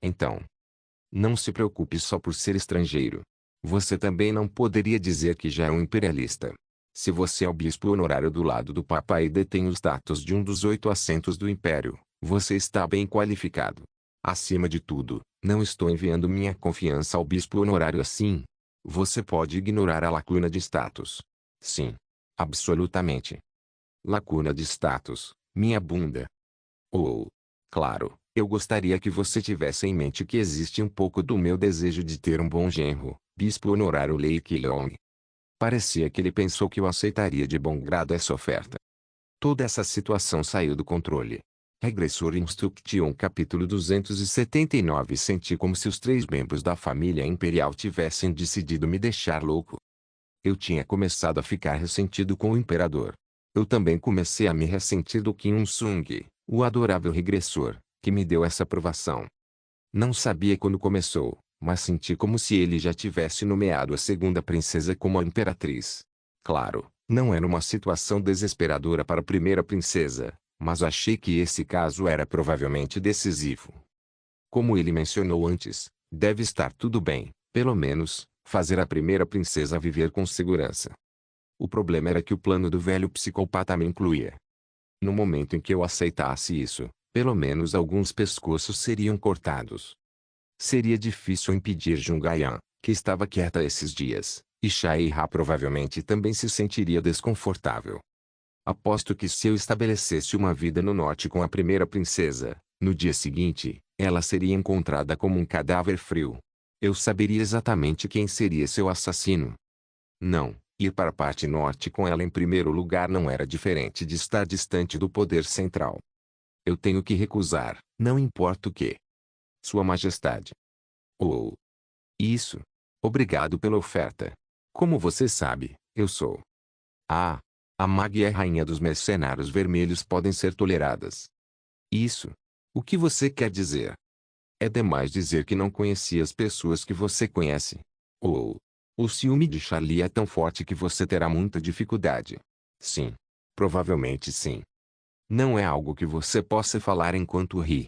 Então. Não se preocupe só por ser estrangeiro. Você também não poderia dizer que já é um imperialista. Se você é o bispo honorário do lado do Papa e detém o status de um dos 8 assentos do império, você está bem qualificado. Acima de tudo, não estou enviando minha confiança ao bispo honorário assim. Você pode ignorar a lacuna de status. Sim. Absolutamente. Lacuna de status, minha bunda. Oh. Claro, eu gostaria que você tivesse em mente que existe um pouco do meu desejo de ter um bom genro, bispo honorário Lei Qilong. Parecia que ele pensou que eu aceitaria de bom grado essa oferta. Toda essa situação saiu do controle. Regressor Instruction capítulo 279. Senti como se os 3 membros da família imperial tivessem decidido me deixar louco. Eu tinha começado a ficar ressentido com o imperador. Eu também comecei a me ressentir do Qin Sung, O adorável regressor, que me deu essa provação. Não sabia quando começou, mas senti como se ele já tivesse nomeado a segunda princesa como a imperatriz. Claro, não era uma situação desesperadora para a primeira princesa, mas achei que esse caso era provavelmente decisivo. Como ele mencionou antes, deve estar tudo bem, pelo menos, fazer a primeira princesa viver com segurança. O problema era que o plano do velho psicopata me incluía. No momento em que eu aceitasse isso, pelo menos alguns pescoços seriam cortados. Seria difícil impedir Jungayan, que estava quieta esses dias, e Shaira provavelmente também se sentiria desconfortável. Aposto que se eu estabelecesse uma vida no norte com a primeira princesa, no dia seguinte, ela seria encontrada como um cadáver frio. Eu saberia exatamente quem seria seu assassino. Não, ir para a parte norte com ela em primeiro lugar não era diferente de estar distante do poder central. Eu tenho que recusar, não importa o que. Sua Majestade. Oh. Isso. Obrigado pela oferta. Como você sabe, eu sou. Ah. A maga e a rainha dos mercenários vermelhos podem ser toleradas. Isso. O que você quer dizer? É demais dizer que não conheci as pessoas que você conhece. Ou. O ciúme de Charlie é tão forte que você terá muita dificuldade. Sim. Provavelmente sim. Não é algo que você possa falar enquanto ri.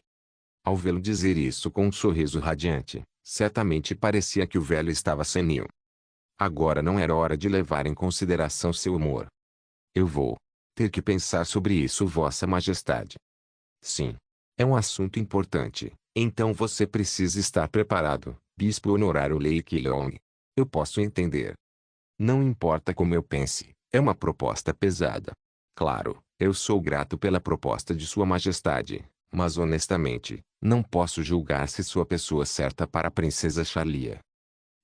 Ao vê-lo dizer isso com um sorriso radiante, certamente parecia que o velho estava senil. Agora não era hora de levar em consideração seu humor. Eu vou ter que pensar sobre isso, Vossa Majestade. Sim. É um assunto importante, então você precisa estar preparado, Bispo Honorário Lei Qilong. Eu posso entender. Não importa como eu pense, é uma proposta pesada. Claro, eu sou grato pela proposta de Sua Majestade, mas honestamente, não posso julgar se sua pessoa certa para a Princesa Charlia.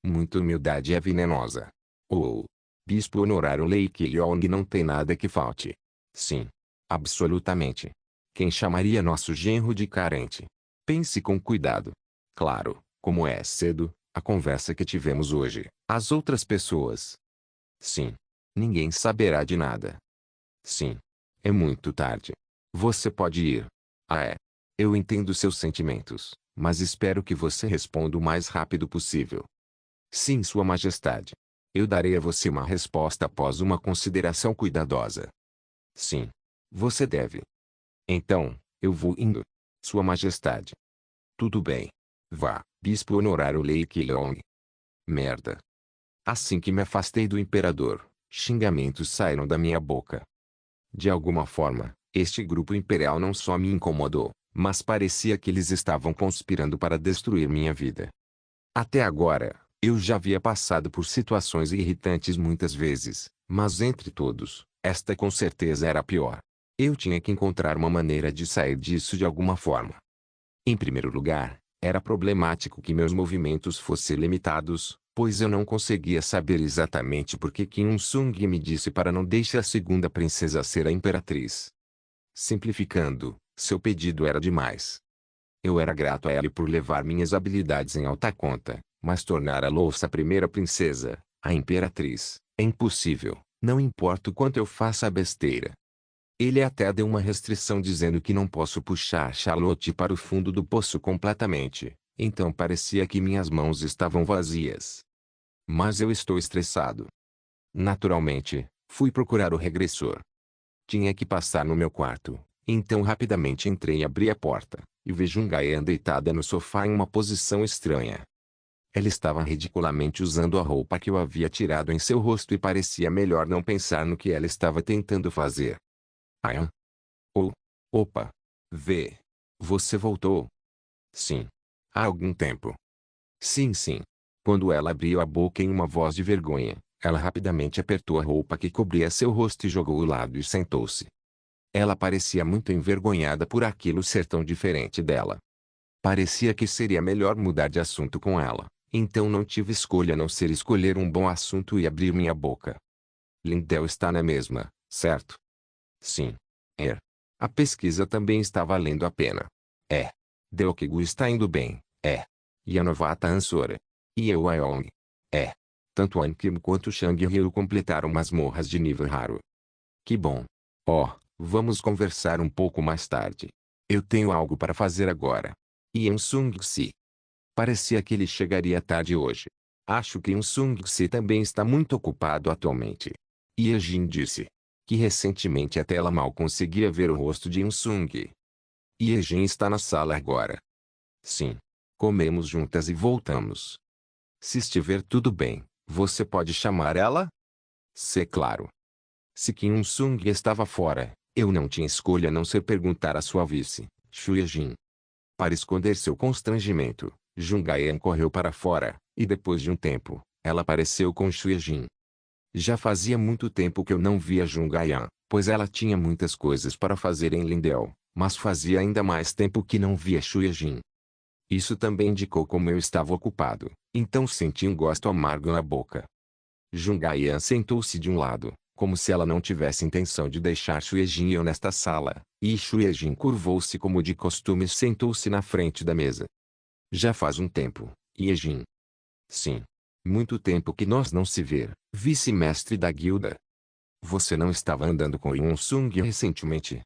Muita humildade é venenosa. Oh. Bispo Honorário Lei Qilong não tem nada que falte. Sim. Absolutamente. Quem chamaria nosso genro de carente? Pense com cuidado. Claro, como é cedo, a conversa que tivemos hoje, as outras pessoas. Sim. Ninguém saberá de nada. Sim. É muito tarde. Você pode ir. Ah é. Eu entendo seus sentimentos, mas espero que você responda o mais rápido possível. Sim, Sua Majestade. Eu darei a você uma resposta após uma consideração cuidadosa. Sim. Você deve. Então, eu vou indo. Sua Majestade. Tudo bem. Vá, Bispo Honorário Lei Qilong. Merda. Assim que me afastei do imperador, xingamentos saíram da minha boca. De alguma forma, este grupo imperial não só me incomodou, mas parecia que eles estavam conspirando para destruir minha vida. Até agora, eu já havia passado por situações irritantes muitas vezes, mas entre todos, esta com certeza era a pior. Eu tinha que encontrar uma maneira de sair disso de alguma forma. Em primeiro lugar, era problemático que meus movimentos fossem limitados, pois eu não conseguia saber exatamente por que Kim Il-sung me disse para não deixar a segunda princesa ser a imperatriz. Simplificando, seu pedido era demais. Eu era grato a ele por levar minhas habilidades em alta conta, mas tornar a louça a primeira princesa, a imperatriz, é impossível, não importa o quanto eu faça a besteira. Ele até deu uma restrição dizendo que não posso puxar Charlotte para o fundo do poço completamente, então parecia que minhas mãos estavam vazias. Mas eu estou estressado. Naturalmente, fui procurar o regressor. Tinha que passar no meu quarto, então rapidamente entrei e abri a porta, e vi Jungayan deitada no sofá em uma posição estranha. Ela estava ridiculamente usando a roupa que eu havia tirado em seu rosto e parecia melhor não pensar no que ela estava tentando fazer. Ah, oh, opa. Vê. Você voltou? Sim. Há algum tempo. Sim, sim. Quando ela abriu a boca em uma voz de vergonha, ela rapidamente apertou a roupa que cobria seu rosto e jogou ao lado e sentou-se. Ela parecia muito envergonhada por aquilo ser tão diferente dela. Parecia que seria melhor mudar de assunto com ela, então não tive escolha a não ser escolher um bom assunto e abrir minha boca. Lindell está na mesma, certo? Sim. É. A pesquisa também está valendo a pena. É. Deokigu está indo bem. É. E a novata Ansora. E eu Aong. É. Tanto Ankim quanto Shang-Ryu completaram masmorras de nível raro. Que bom. Oh, vamos conversar um pouco mais tarde. Eu tenho algo para fazer agora. Yan Sung-si. Parecia que ele chegaria tarde hoje. Acho que Yan Sung-si também está muito ocupado atualmente. Ye Jin disse. Que recentemente até ela mal conseguia ver o rosto de Yan Sung. Ye Jin está na sala agora. Sim. Comemos juntas e voltamos. Se estiver tudo bem, você pode chamar ela? Se claro. Se Kim Il-sung estava fora, eu não tinha escolha a não ser perguntar à sua vice, Xu Ye-jin. Para esconder seu constrangimento, Jun Gayan correu para fora, e depois de um tempo, ela apareceu com Xu Ye-jin. Já fazia muito tempo que eu não via Jun Gayan, pois ela tinha muitas coisas para fazer em Lindell, mas fazia ainda mais tempo que não via Xu Ye-jin. Isso também indicou como eu estava ocupado, então senti um gosto amargo na boca. Jun Gayan sentou-se de um lado, como se ela não tivesse intenção de deixar Xu Ye-jin e eu nesta sala, e Xu Ye-jin curvou-se como de costume e sentou-se na frente da mesa. Já faz um tempo, Ye-jin. Sim. Muito tempo que nós não se vê, vice-mestre da guilda. Você não estava andando com Yan Sung recentemente?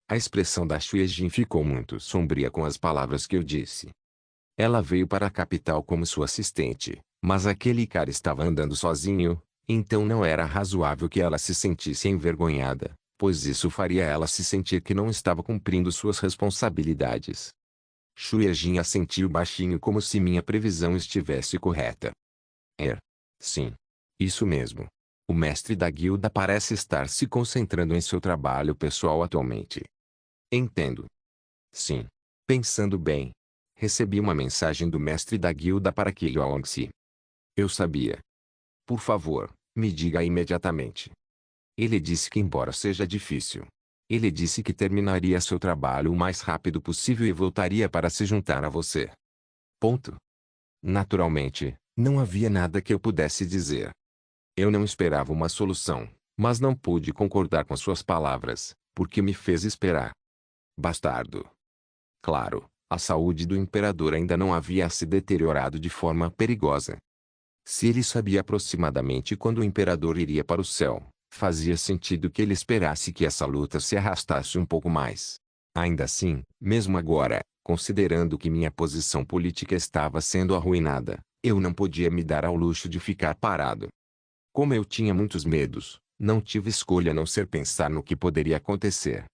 A expressão da Xu Ye-jin ficou muito sombria com as palavras que eu disse. Ela veio para a capital como sua assistente, mas aquele cara estava andando sozinho, então não era razoável que ela se sentisse envergonhada, pois isso faria ela se sentir que não estava cumprindo suas responsabilidades. Xu Ye-jin assentiu baixinho como se minha previsão estivesse correta. Sim. Isso mesmo. O mestre da guilda parece estar se concentrando em seu trabalho pessoal atualmente. Entendo. Sim. Pensando bem. Recebi uma mensagem do mestre da guilda para que Yong-se. Eu sabia. Por favor, me diga imediatamente. Ele disse que embora seja difícil. Ele disse que terminaria seu trabalho o mais rápido possível e voltaria para se juntar a você. Ponto. Naturalmente, não havia nada que eu pudesse dizer. Eu não esperava uma solução, mas não pude concordar com suas palavras, porque me fez esperar. Bastardo. Claro, a saúde do imperador ainda não havia se deteriorado de forma perigosa. Se ele sabia aproximadamente quando o imperador iria para o céu, fazia sentido que ele esperasse que essa luta se arrastasse um pouco mais. Ainda assim, mesmo agora, considerando que minha posição política estava sendo arruinada, eu não podia me dar ao luxo de ficar parado. Como eu tinha muitos medos, não tive escolha a não ser pensar no que poderia acontecer.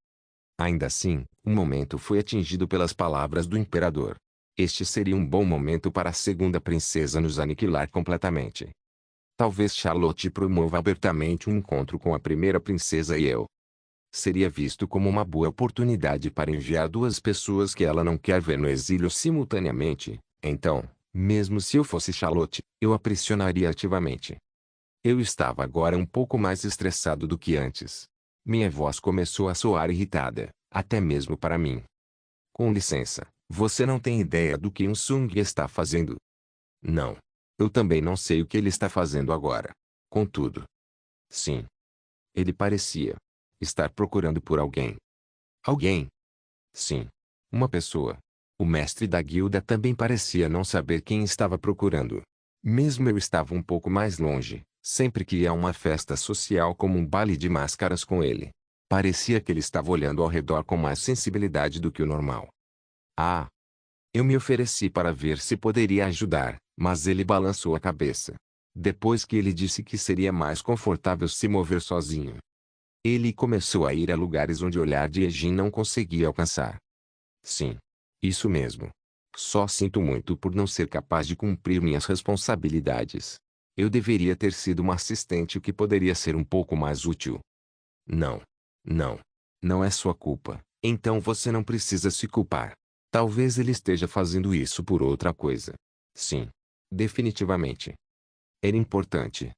Ainda assim, o momento foi atingido pelas palavras do imperador. Este seria um bom momento para a segunda princesa nos aniquilar completamente. Talvez Charlotte promova abertamente um encontro com a primeira princesa e eu. Seria visto como uma boa oportunidade para enviar duas pessoas que ela não quer ver no exílio simultaneamente, então, mesmo se eu fosse Charlotte, eu a pressionaria ativamente. Eu estava agora um pouco mais estressado do que antes. Minha voz começou a soar irritada, até mesmo para mim. Com licença, você não tem ideia do que Sung está fazendo? Não. Eu também não sei o que ele está fazendo agora. Contudo. Sim. Ele parecia estar procurando por alguém. Alguém? Sim. Uma pessoa. O mestre da guilda também parecia não saber quem estava procurando. Mesmo eu estava um pouco mais longe, sempre que ia a uma festa social como um baile de máscaras com ele. Parecia que ele estava olhando ao redor com mais sensibilidade do que o normal. Ah! Eu me ofereci para ver se poderia ajudar, mas ele balançou a cabeça. Depois que ele disse que seria mais confortável se mover sozinho. Ele começou a ir a lugares onde o olhar de Ye-jin não conseguia alcançar. Sim. Isso mesmo. Só sinto muito por não ser capaz de cumprir minhas responsabilidades. Eu deveria ter sido uma assistente que poderia ser um pouco mais útil. Não. Não. Não é sua culpa, então você não precisa se culpar. Talvez ele esteja fazendo isso por outra coisa. Sim. Definitivamente. Era importante.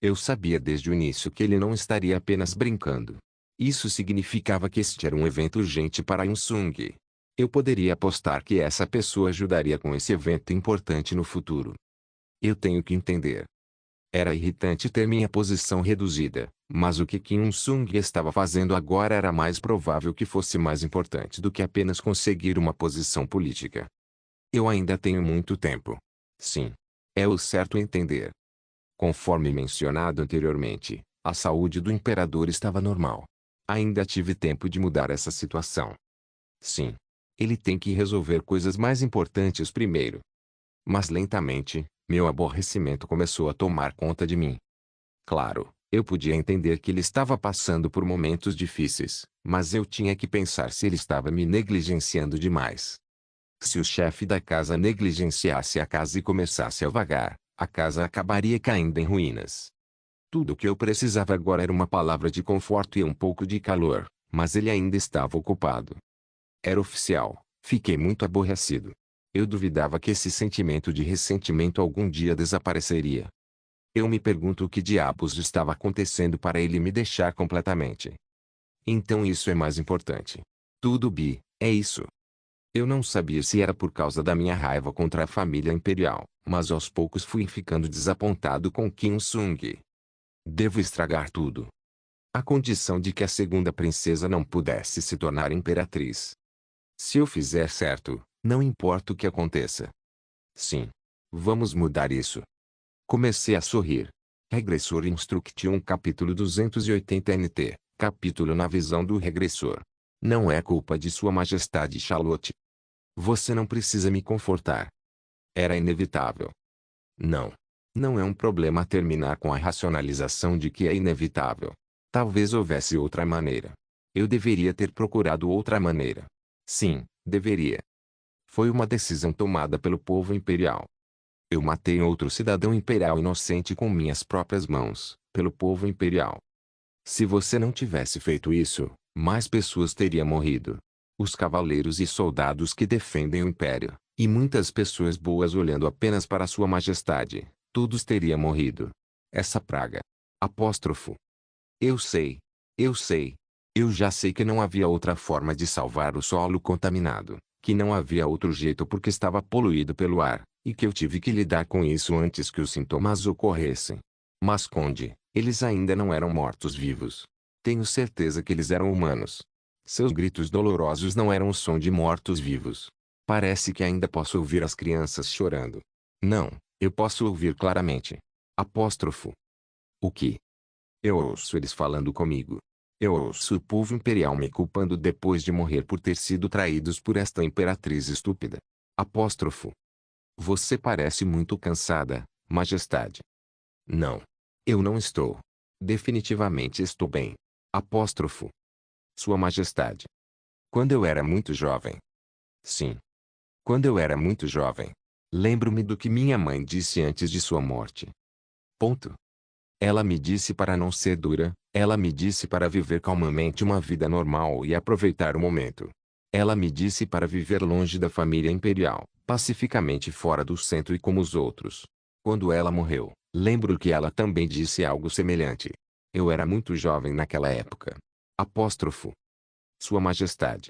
Eu sabia desde o início que ele não estaria apenas brincando. Isso significava que este era um evento urgente para Sung. Eu poderia apostar que essa pessoa ajudaria com esse evento importante no futuro. Eu tenho que entender. Era irritante ter minha posição reduzida, mas o que Kim Sung estava fazendo agora era mais provável que fosse mais importante do que apenas conseguir uma posição política. Eu ainda tenho muito tempo. Sim. É o certo entender. Conforme mencionado anteriormente, a saúde do imperador estava normal. Ainda tive tempo de mudar essa situação. Sim. Ele tem que resolver coisas mais importantes primeiro. Mas lentamente, meu aborrecimento começou a tomar conta de mim. Claro, eu podia entender que ele estava passando por momentos difíceis, mas eu tinha que pensar se ele estava me negligenciando demais. Se o chefe da casa negligenciasse a casa e começasse a vagar, a casa acabaria caindo em ruínas. Tudo o que eu precisava agora era uma palavra de conforto e um pouco de calor, mas ele ainda estava ocupado. Era oficial. Fiquei muito aborrecido. Eu duvidava que esse sentimento de ressentimento algum dia desapareceria. Eu me pergunto o que diabos estava acontecendo para ele me deixar completamente. Então isso é mais importante. Tudo bi, é isso. Eu não sabia se era por causa da minha raiva contra a família imperial, mas aos poucos fui ficando desapontado com Kim Sung. Devo estragar tudo. À condição de que a segunda princesa não pudesse se tornar imperatriz. Se eu fizer certo, não importa o que aconteça. Sim. Vamos mudar isso. Comecei a sorrir. Regressor Instruction capítulo 280 NT. Capítulo na visão do regressor. Não é culpa de Sua Majestade Charlotte. Você não precisa me confortar. Era inevitável. Não. Não é um problema terminar com a racionalização de que é inevitável. Talvez houvesse outra maneira. Eu deveria ter procurado outra maneira. Sim, deveria. Foi uma decisão tomada pelo povo imperial. Eu matei outro cidadão imperial inocente com minhas próprias mãos, pelo povo imperial. Se você não tivesse feito isso, mais pessoas teriam morrido. Os cavaleiros e soldados que defendem o império, e muitas pessoas boas olhando apenas para Sua Majestade, todos teriam morrido. Essa praga. Apóstrofo. Eu sei. Eu sei. Eu já sei que não havia outra forma de salvar o solo contaminado, que não havia outro jeito porque estava poluído pelo ar, e que eu tive que lidar com isso antes que os sintomas ocorressem. Mas Conde, eles ainda não eram mortos-vivos. Tenho certeza que eles eram humanos. Seus gritos dolorosos não eram o som de mortos-vivos. Parece que ainda posso ouvir as crianças chorando. Não, eu posso ouvir claramente. Apóstrofo. O que? Eu ouço eles falando comigo. Eu ouço o povo imperial me culpando depois de morrer por ter sido traídos por esta imperatriz estúpida. Apóstrofo. Você parece muito cansada, Majestade. Não. Eu não estou. Definitivamente estou bem. Apóstrofo. Sua Majestade. Quando eu era muito jovem. Sim. Quando eu era muito jovem. Lembro-me do que minha mãe disse antes de sua morte. Ponto. Ela me disse para não ser dura, ela me disse para viver calmamente uma vida normal e aproveitar o momento. Ela me disse para viver longe da família imperial, pacificamente fora do centro e como os outros. Quando ela morreu, lembro que ela também disse algo semelhante. Eu era muito jovem naquela época. Apóstrofo. Sua Majestade.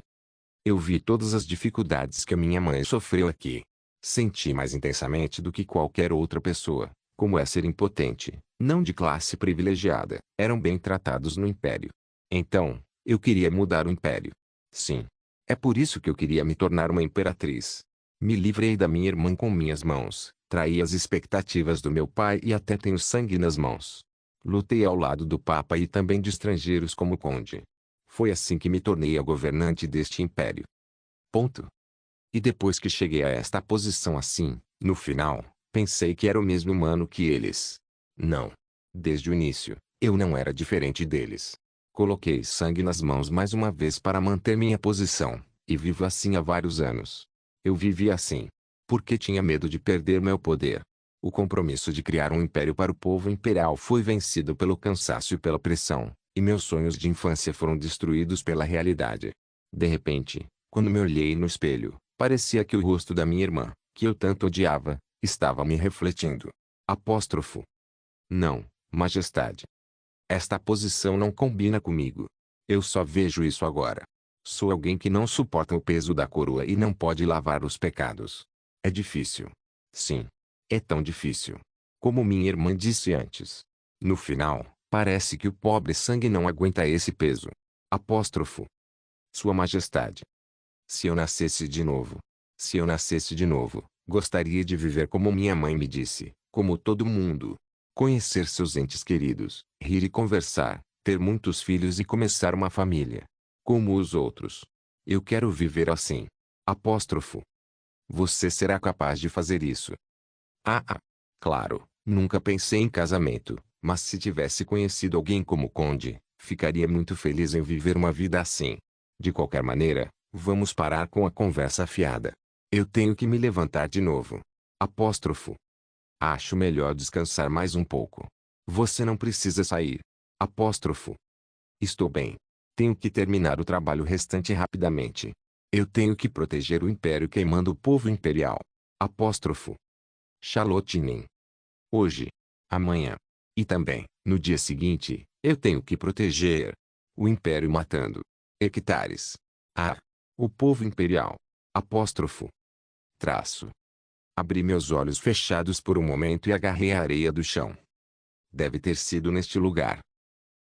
Eu vi todas as dificuldades que a minha mãe sofreu aqui. Senti mais intensamente do que qualquer outra pessoa, como é ser impotente, não de classe privilegiada, eram bem tratados no Império. Então, eu queria mudar o Império. Sim. É por isso que eu queria me tornar uma imperatriz. Me livrei da minha irmã com minhas mãos, traí as expectativas do meu pai e até tenho sangue nas mãos. Lutei ao lado do Papa e também de estrangeiros como Conde. Foi assim que me tornei a governante deste império. Ponto. E depois que cheguei a esta posição assim, no final, pensei que era o mesmo humano que eles. Não. Desde o início, eu não era diferente deles. Coloquei sangue nas mãos mais uma vez para manter minha posição, e vivo assim há vários anos. Eu vivia assim. Porque tinha medo de perder meu poder. O compromisso de criar um império para o povo imperial foi vencido pelo cansaço e pela pressão, e meus sonhos de infância foram destruídos pela realidade. De repente, quando me olhei no espelho, parecia que o rosto da minha irmã, que eu tanto odiava, estava me refletindo. Apóstrofo. Não, Majestade. Esta posição não combina comigo. Eu só vejo isso agora. Sou alguém que não suporta o peso da coroa e não pode lavar os pecados. É difícil. Sim. É tão difícil. Como minha irmã disse antes. No final, parece que o pobre sangue não aguenta esse peso. Apóstrofo. Sua Majestade. Se eu nascesse de novo. Se eu nascesse de novo, gostaria de viver como minha mãe me disse, como todo mundo. Conhecer seus entes queridos, rir e conversar, ter muitos filhos e começar uma família. Como os outros. Eu quero viver assim. Apóstrofo. Você será capaz de fazer isso? Claro, nunca pensei em casamento, mas se tivesse conhecido alguém como Conde, ficaria muito feliz em viver uma vida assim. De qualquer maneira, vamos parar com a conversa fiada. Eu tenho que me levantar de novo. Apóstrofo. Acho melhor descansar mais um pouco. Você não precisa sair. Apóstrofo. Estou bem. Tenho que terminar o trabalho restante rapidamente. Eu tenho que proteger o Império queimando o povo imperial. Apóstrofo. Xalotinin. Hoje. Amanhã. E também, no dia seguinte, eu tenho que proteger o Império matando hectares. O povo imperial. Apóstrofo. Traço. Abri meus olhos fechados por um momento e agarrei a areia do chão. Deve ter sido neste lugar.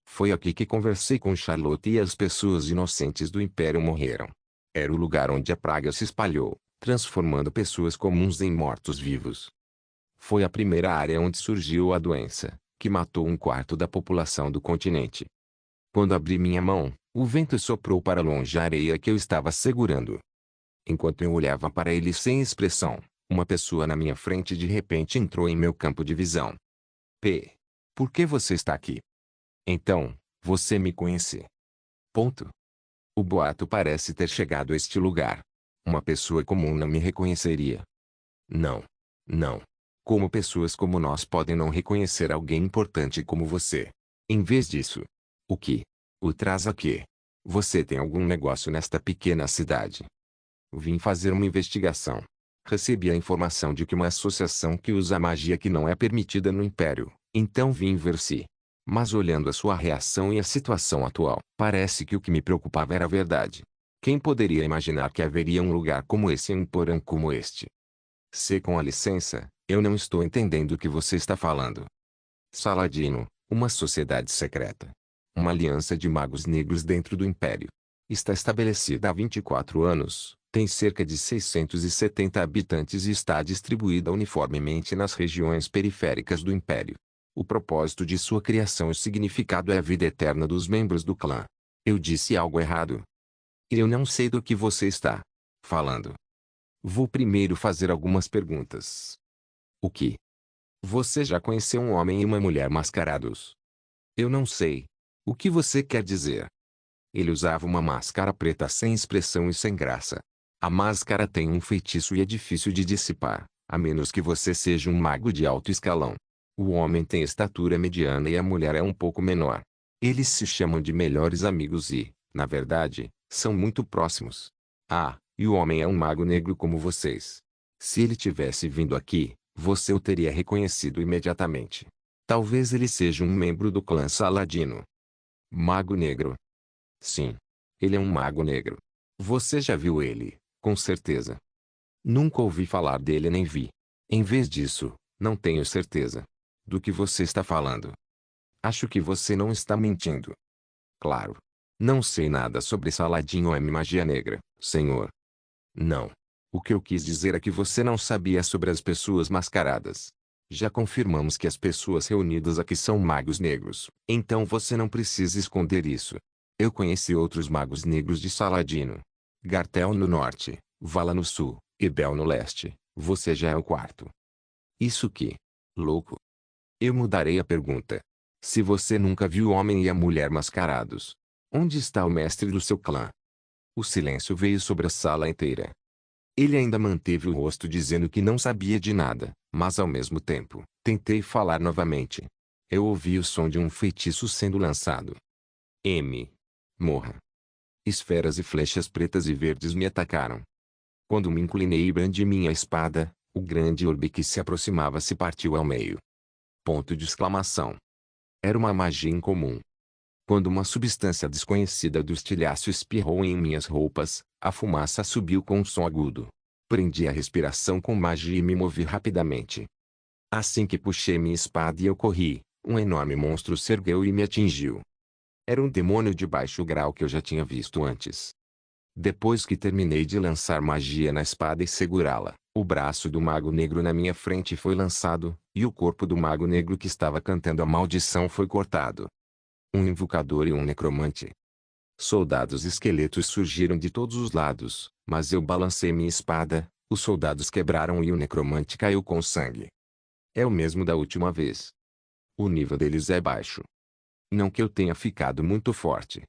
Foi aqui que conversei com Charlotte e as pessoas inocentes do Império morreram. Era o lugar onde a praga se espalhou, transformando pessoas comuns em mortos-vivos. Foi a primeira área onde surgiu a doença, que matou um quarto da população do continente. Quando abri minha mão, o vento soprou para longe a areia que eu estava segurando. Enquanto eu olhava para ele sem expressão, uma pessoa na minha frente de repente entrou em meu campo de visão. Por que você está aqui? Então, você me conhece. Ponto. O boato parece ter chegado a este lugar. Uma pessoa comum não me reconheceria. Não. Não. Como pessoas como nós podem não reconhecer alguém importante como você? Em vez disso, o que o traz aqui? Você tem algum negócio nesta pequena cidade? Vim fazer uma investigação. Recebi a informação de que uma associação que usa magia que não é permitida no Império, então vim ver se. Mas olhando a sua reação e a situação atual, parece que o que me preocupava era a verdade. Quem poderia imaginar que haveria um lugar como esse em um porão como este? Com a licença, eu não estou entendendo o que você está falando. Saladino, uma sociedade secreta. Uma aliança de magos negros dentro do Império. Está estabelecida há 24 anos, tem cerca de 670 habitantes e está distribuída uniformemente nas regiões periféricas do Império. O propósito de sua criação e o significado é a vida eterna dos membros do clã. Eu disse algo errado? Eu não sei do que você está falando. Vou primeiro fazer algumas perguntas. O que? Você já conheceu um homem e uma mulher mascarados? Eu não sei. O que você quer dizer? Ele usava uma máscara preta sem expressão e sem graça. A máscara tem um feitiço e é difícil de dissipar, a menos que você seja um mago de alto escalão. O homem tem estatura mediana e a mulher é um pouco menor. Eles se chamam de melhores amigos e, na verdade, são muito próximos. E o homem é um mago negro como vocês. Se ele tivesse vindo aqui, você o teria reconhecido imediatamente. Talvez ele seja um membro do clã Saladino. Mago negro. Sim. Ele é um mago negro. Você já viu ele, com certeza. Nunca ouvi falar dele nem vi. Em vez disso, não tenho certeza do que você está falando. Acho que você não está mentindo. Claro. Não sei nada sobre Saladin ou magia negra, senhor. Não. O que eu quis dizer é que você não sabia sobre as pessoas mascaradas. Já confirmamos que as pessoas reunidas aqui são magos negros, então você não precisa esconder isso. Eu conheci outros magos negros de Saladino. Gartel no norte, Vala no sul, e Bel no leste. Você já é o quarto. Isso que? Louco. Eu mudarei a pergunta. Se você nunca viu o homem e a mulher mascarados, onde está o mestre do seu clã? O silêncio veio sobre a sala inteira. Ele ainda manteve o rosto dizendo que não sabia de nada, mas ao mesmo tempo, tentei falar novamente. Eu ouvi o som de um feitiço sendo lançado. Morra. Esferas e flechas pretas e verdes me atacaram. Quando me inclinei e brandi minha espada, o grande orbe que se aproximava se partiu ao meio. Ponto de exclamação. Era uma magia incomum. Quando uma substância desconhecida do estilhaço espirrou em minhas roupas, a fumaça subiu com um som agudo. Prendi a respiração com magia e me movi rapidamente. Assim que puxei minha espada e eu corri, um enorme monstro se ergueu e me atingiu. Era um demônio de baixo grau que eu já tinha visto antes. Depois que terminei de lançar magia na espada e segurá-la, o braço do mago negro na minha frente foi lançado, e o corpo do mago negro que estava cantando a maldição foi cortado. Um invocador e um necromante. Soldados esqueletos surgiram de todos os lados, mas eu balancei minha espada, os soldados quebraram e o necromante caiu com sangue. É o mesmo da última vez. O nível deles é baixo. Não que eu tenha ficado muito forte.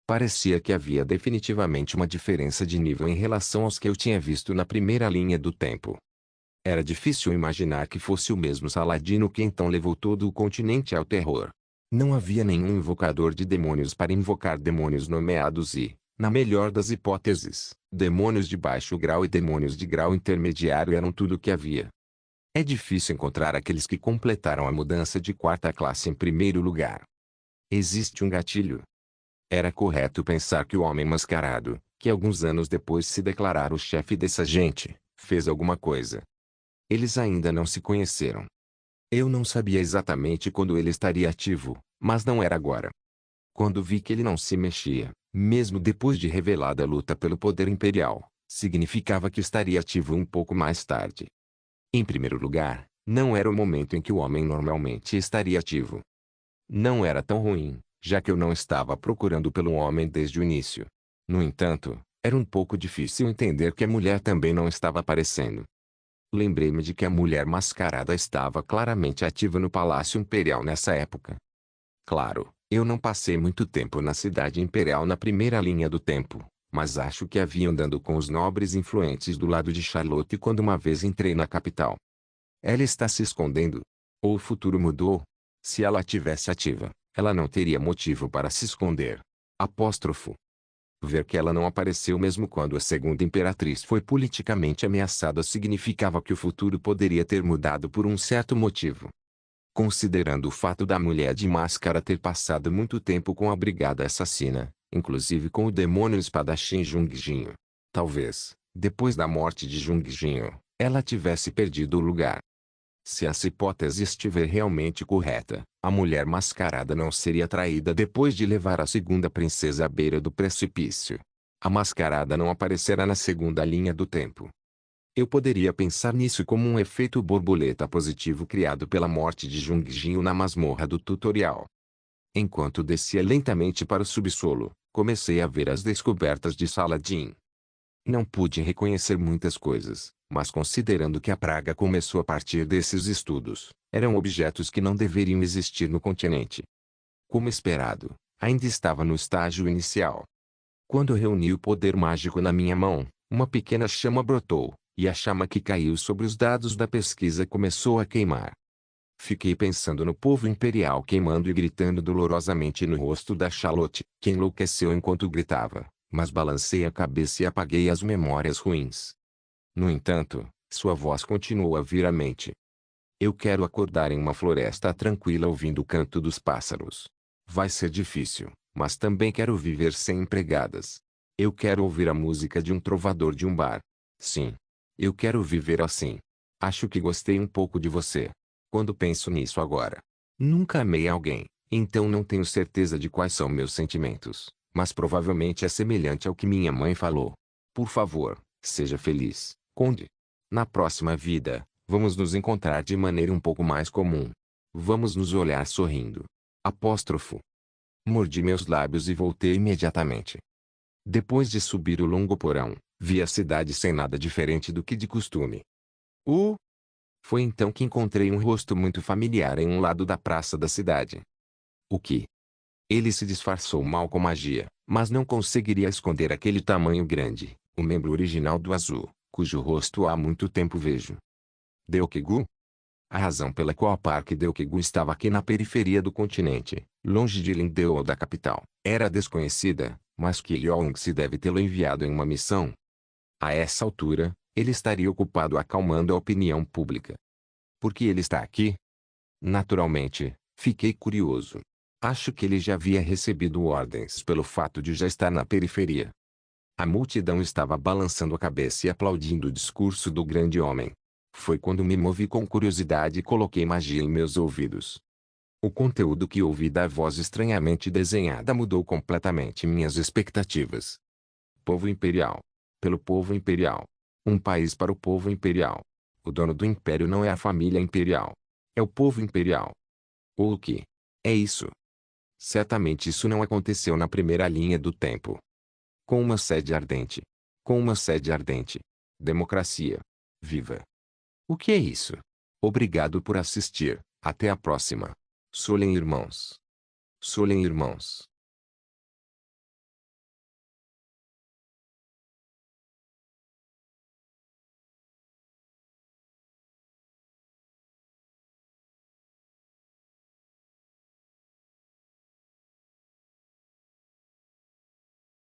Parecia que havia definitivamente uma diferença de nível em relação aos que eu tinha visto na primeira linha do tempo. Era difícil imaginar que fosse o mesmo Saladino que então levou todo o continente ao terror. Não havia nenhum invocador de demônios para invocar demônios nomeados e, na melhor das hipóteses, demônios de baixo grau e demônios de grau intermediário eram tudo o que havia. É difícil encontrar aqueles que completaram a mudança de quarta classe em primeiro lugar. Existe um gatilho. Era correto pensar que o homem mascarado, que alguns anos depois se declarara o chefe dessa gente, fez alguma coisa. Eles ainda não se conheceram. Eu não sabia exatamente quando ele estaria ativo, mas não era agora. Quando vi que ele não se mexia, mesmo depois de revelada a luta pelo poder imperial, significava que estaria ativo um pouco mais tarde. Em primeiro lugar, não era o momento em que o homem normalmente estaria ativo. Não era tão ruim, já que eu não estava procurando pelo homem desde o início. No entanto, era um pouco difícil entender que a mulher também não estava aparecendo. Lembrei-me de que a mulher mascarada estava claramente ativa no Palácio Imperial nessa época. Claro, eu não passei muito tempo na Cidade Imperial na primeira linha do tempo, mas acho que havia andando com os nobres influentes do lado de Charlotte quando uma vez entrei na capital. Ela está se escondendo. Ou o futuro mudou? Se ela tivesse ativa, ela não teria motivo para se esconder. Apóstrofo. Ver que ela não apareceu mesmo quando a segunda imperatriz foi politicamente ameaçada significava que o futuro poderia ter mudado por um certo motivo. Considerando o fato da mulher de máscara ter passado muito tempo com a brigada assassina, inclusive com o demônio espadachim Jungjinho. Talvez, depois da morte de Jungjinho, ela tivesse perdido o lugar. Se essa hipótese estiver realmente correta, a mulher mascarada não seria traída depois de levar a segunda princesa à beira do precipício. A mascarada não aparecerá na segunda linha do tempo. Eu poderia pensar nisso como um efeito borboleta positivo criado pela morte de Jungjinho na masmorra do tutorial. Enquanto descia lentamente para o subsolo, comecei a ver as descobertas de Saladin. Não pude reconhecer muitas coisas, mas considerando que a praga começou a partir desses estudos, eram objetos que não deveriam existir no continente. Como esperado, ainda estava no estágio inicial. Quando reuni o poder mágico na minha mão, uma pequena chama brotou, e a chama que caiu sobre os dados da pesquisa começou a queimar. Fiquei pensando no povo imperial queimando e gritando dolorosamente no rosto da Charlotte, que enlouqueceu enquanto gritava, mas balancei a cabeça e apaguei as memórias ruins. No entanto, sua voz continuou a vir à mente. Eu quero acordar em uma floresta tranquila ouvindo o canto dos pássaros. Vai ser difícil, mas também quero viver sem empregadas. Eu quero ouvir a música de um trovador de um bar. Sim. Eu quero viver assim. Acho que gostei um pouco de você. Quando penso nisso agora. Nunca amei alguém, então não tenho certeza de quais são meus sentimentos, mas provavelmente é semelhante ao que minha mãe falou. Por favor, seja feliz, Conde. Na próxima vida, vamos nos encontrar de maneira um pouco mais comum. Vamos nos olhar sorrindo. Apóstrofo. Mordi meus lábios e voltei imediatamente. Depois de subir o longo porão, vi a cidade sem nada diferente do que de costume. Foi então que encontrei um rosto muito familiar em um lado da praça da cidade. O que? Ele se disfarçou mal com magia, mas não conseguiria esconder aquele tamanho grande, o membro original do azul, cujo rosto há muito tempo vejo. Deokegu? A razão pela qual o Parque Deokegu estava aqui na periferia do continente, longe de Lindeu ou da capital, era desconhecida, mas que Yong se deve tê-lo enviado em uma missão. A essa altura, ele estaria ocupado acalmando a opinião pública. Por que ele está aqui? Naturalmente, fiquei curioso. Acho que ele já havia recebido ordens pelo fato de já estar na periferia. A multidão estava balançando a cabeça e aplaudindo o discurso do grande homem. Foi quando me movi com curiosidade e coloquei magia em meus ouvidos. O conteúdo que ouvi da voz estranhamente desenhada mudou completamente minhas expectativas. Povo imperial. Pelo povo imperial. Um país para o povo imperial. O dono do império não é a família imperial. É o povo imperial. Ou o que? É isso? Certamente isso não aconteceu na primeira linha do tempo. Com uma sede ardente. Com uma sede ardente. Democracia. Viva! O que é isso? Obrigado por assistir. Até a próxima. Solem irmãos. Solem irmãos.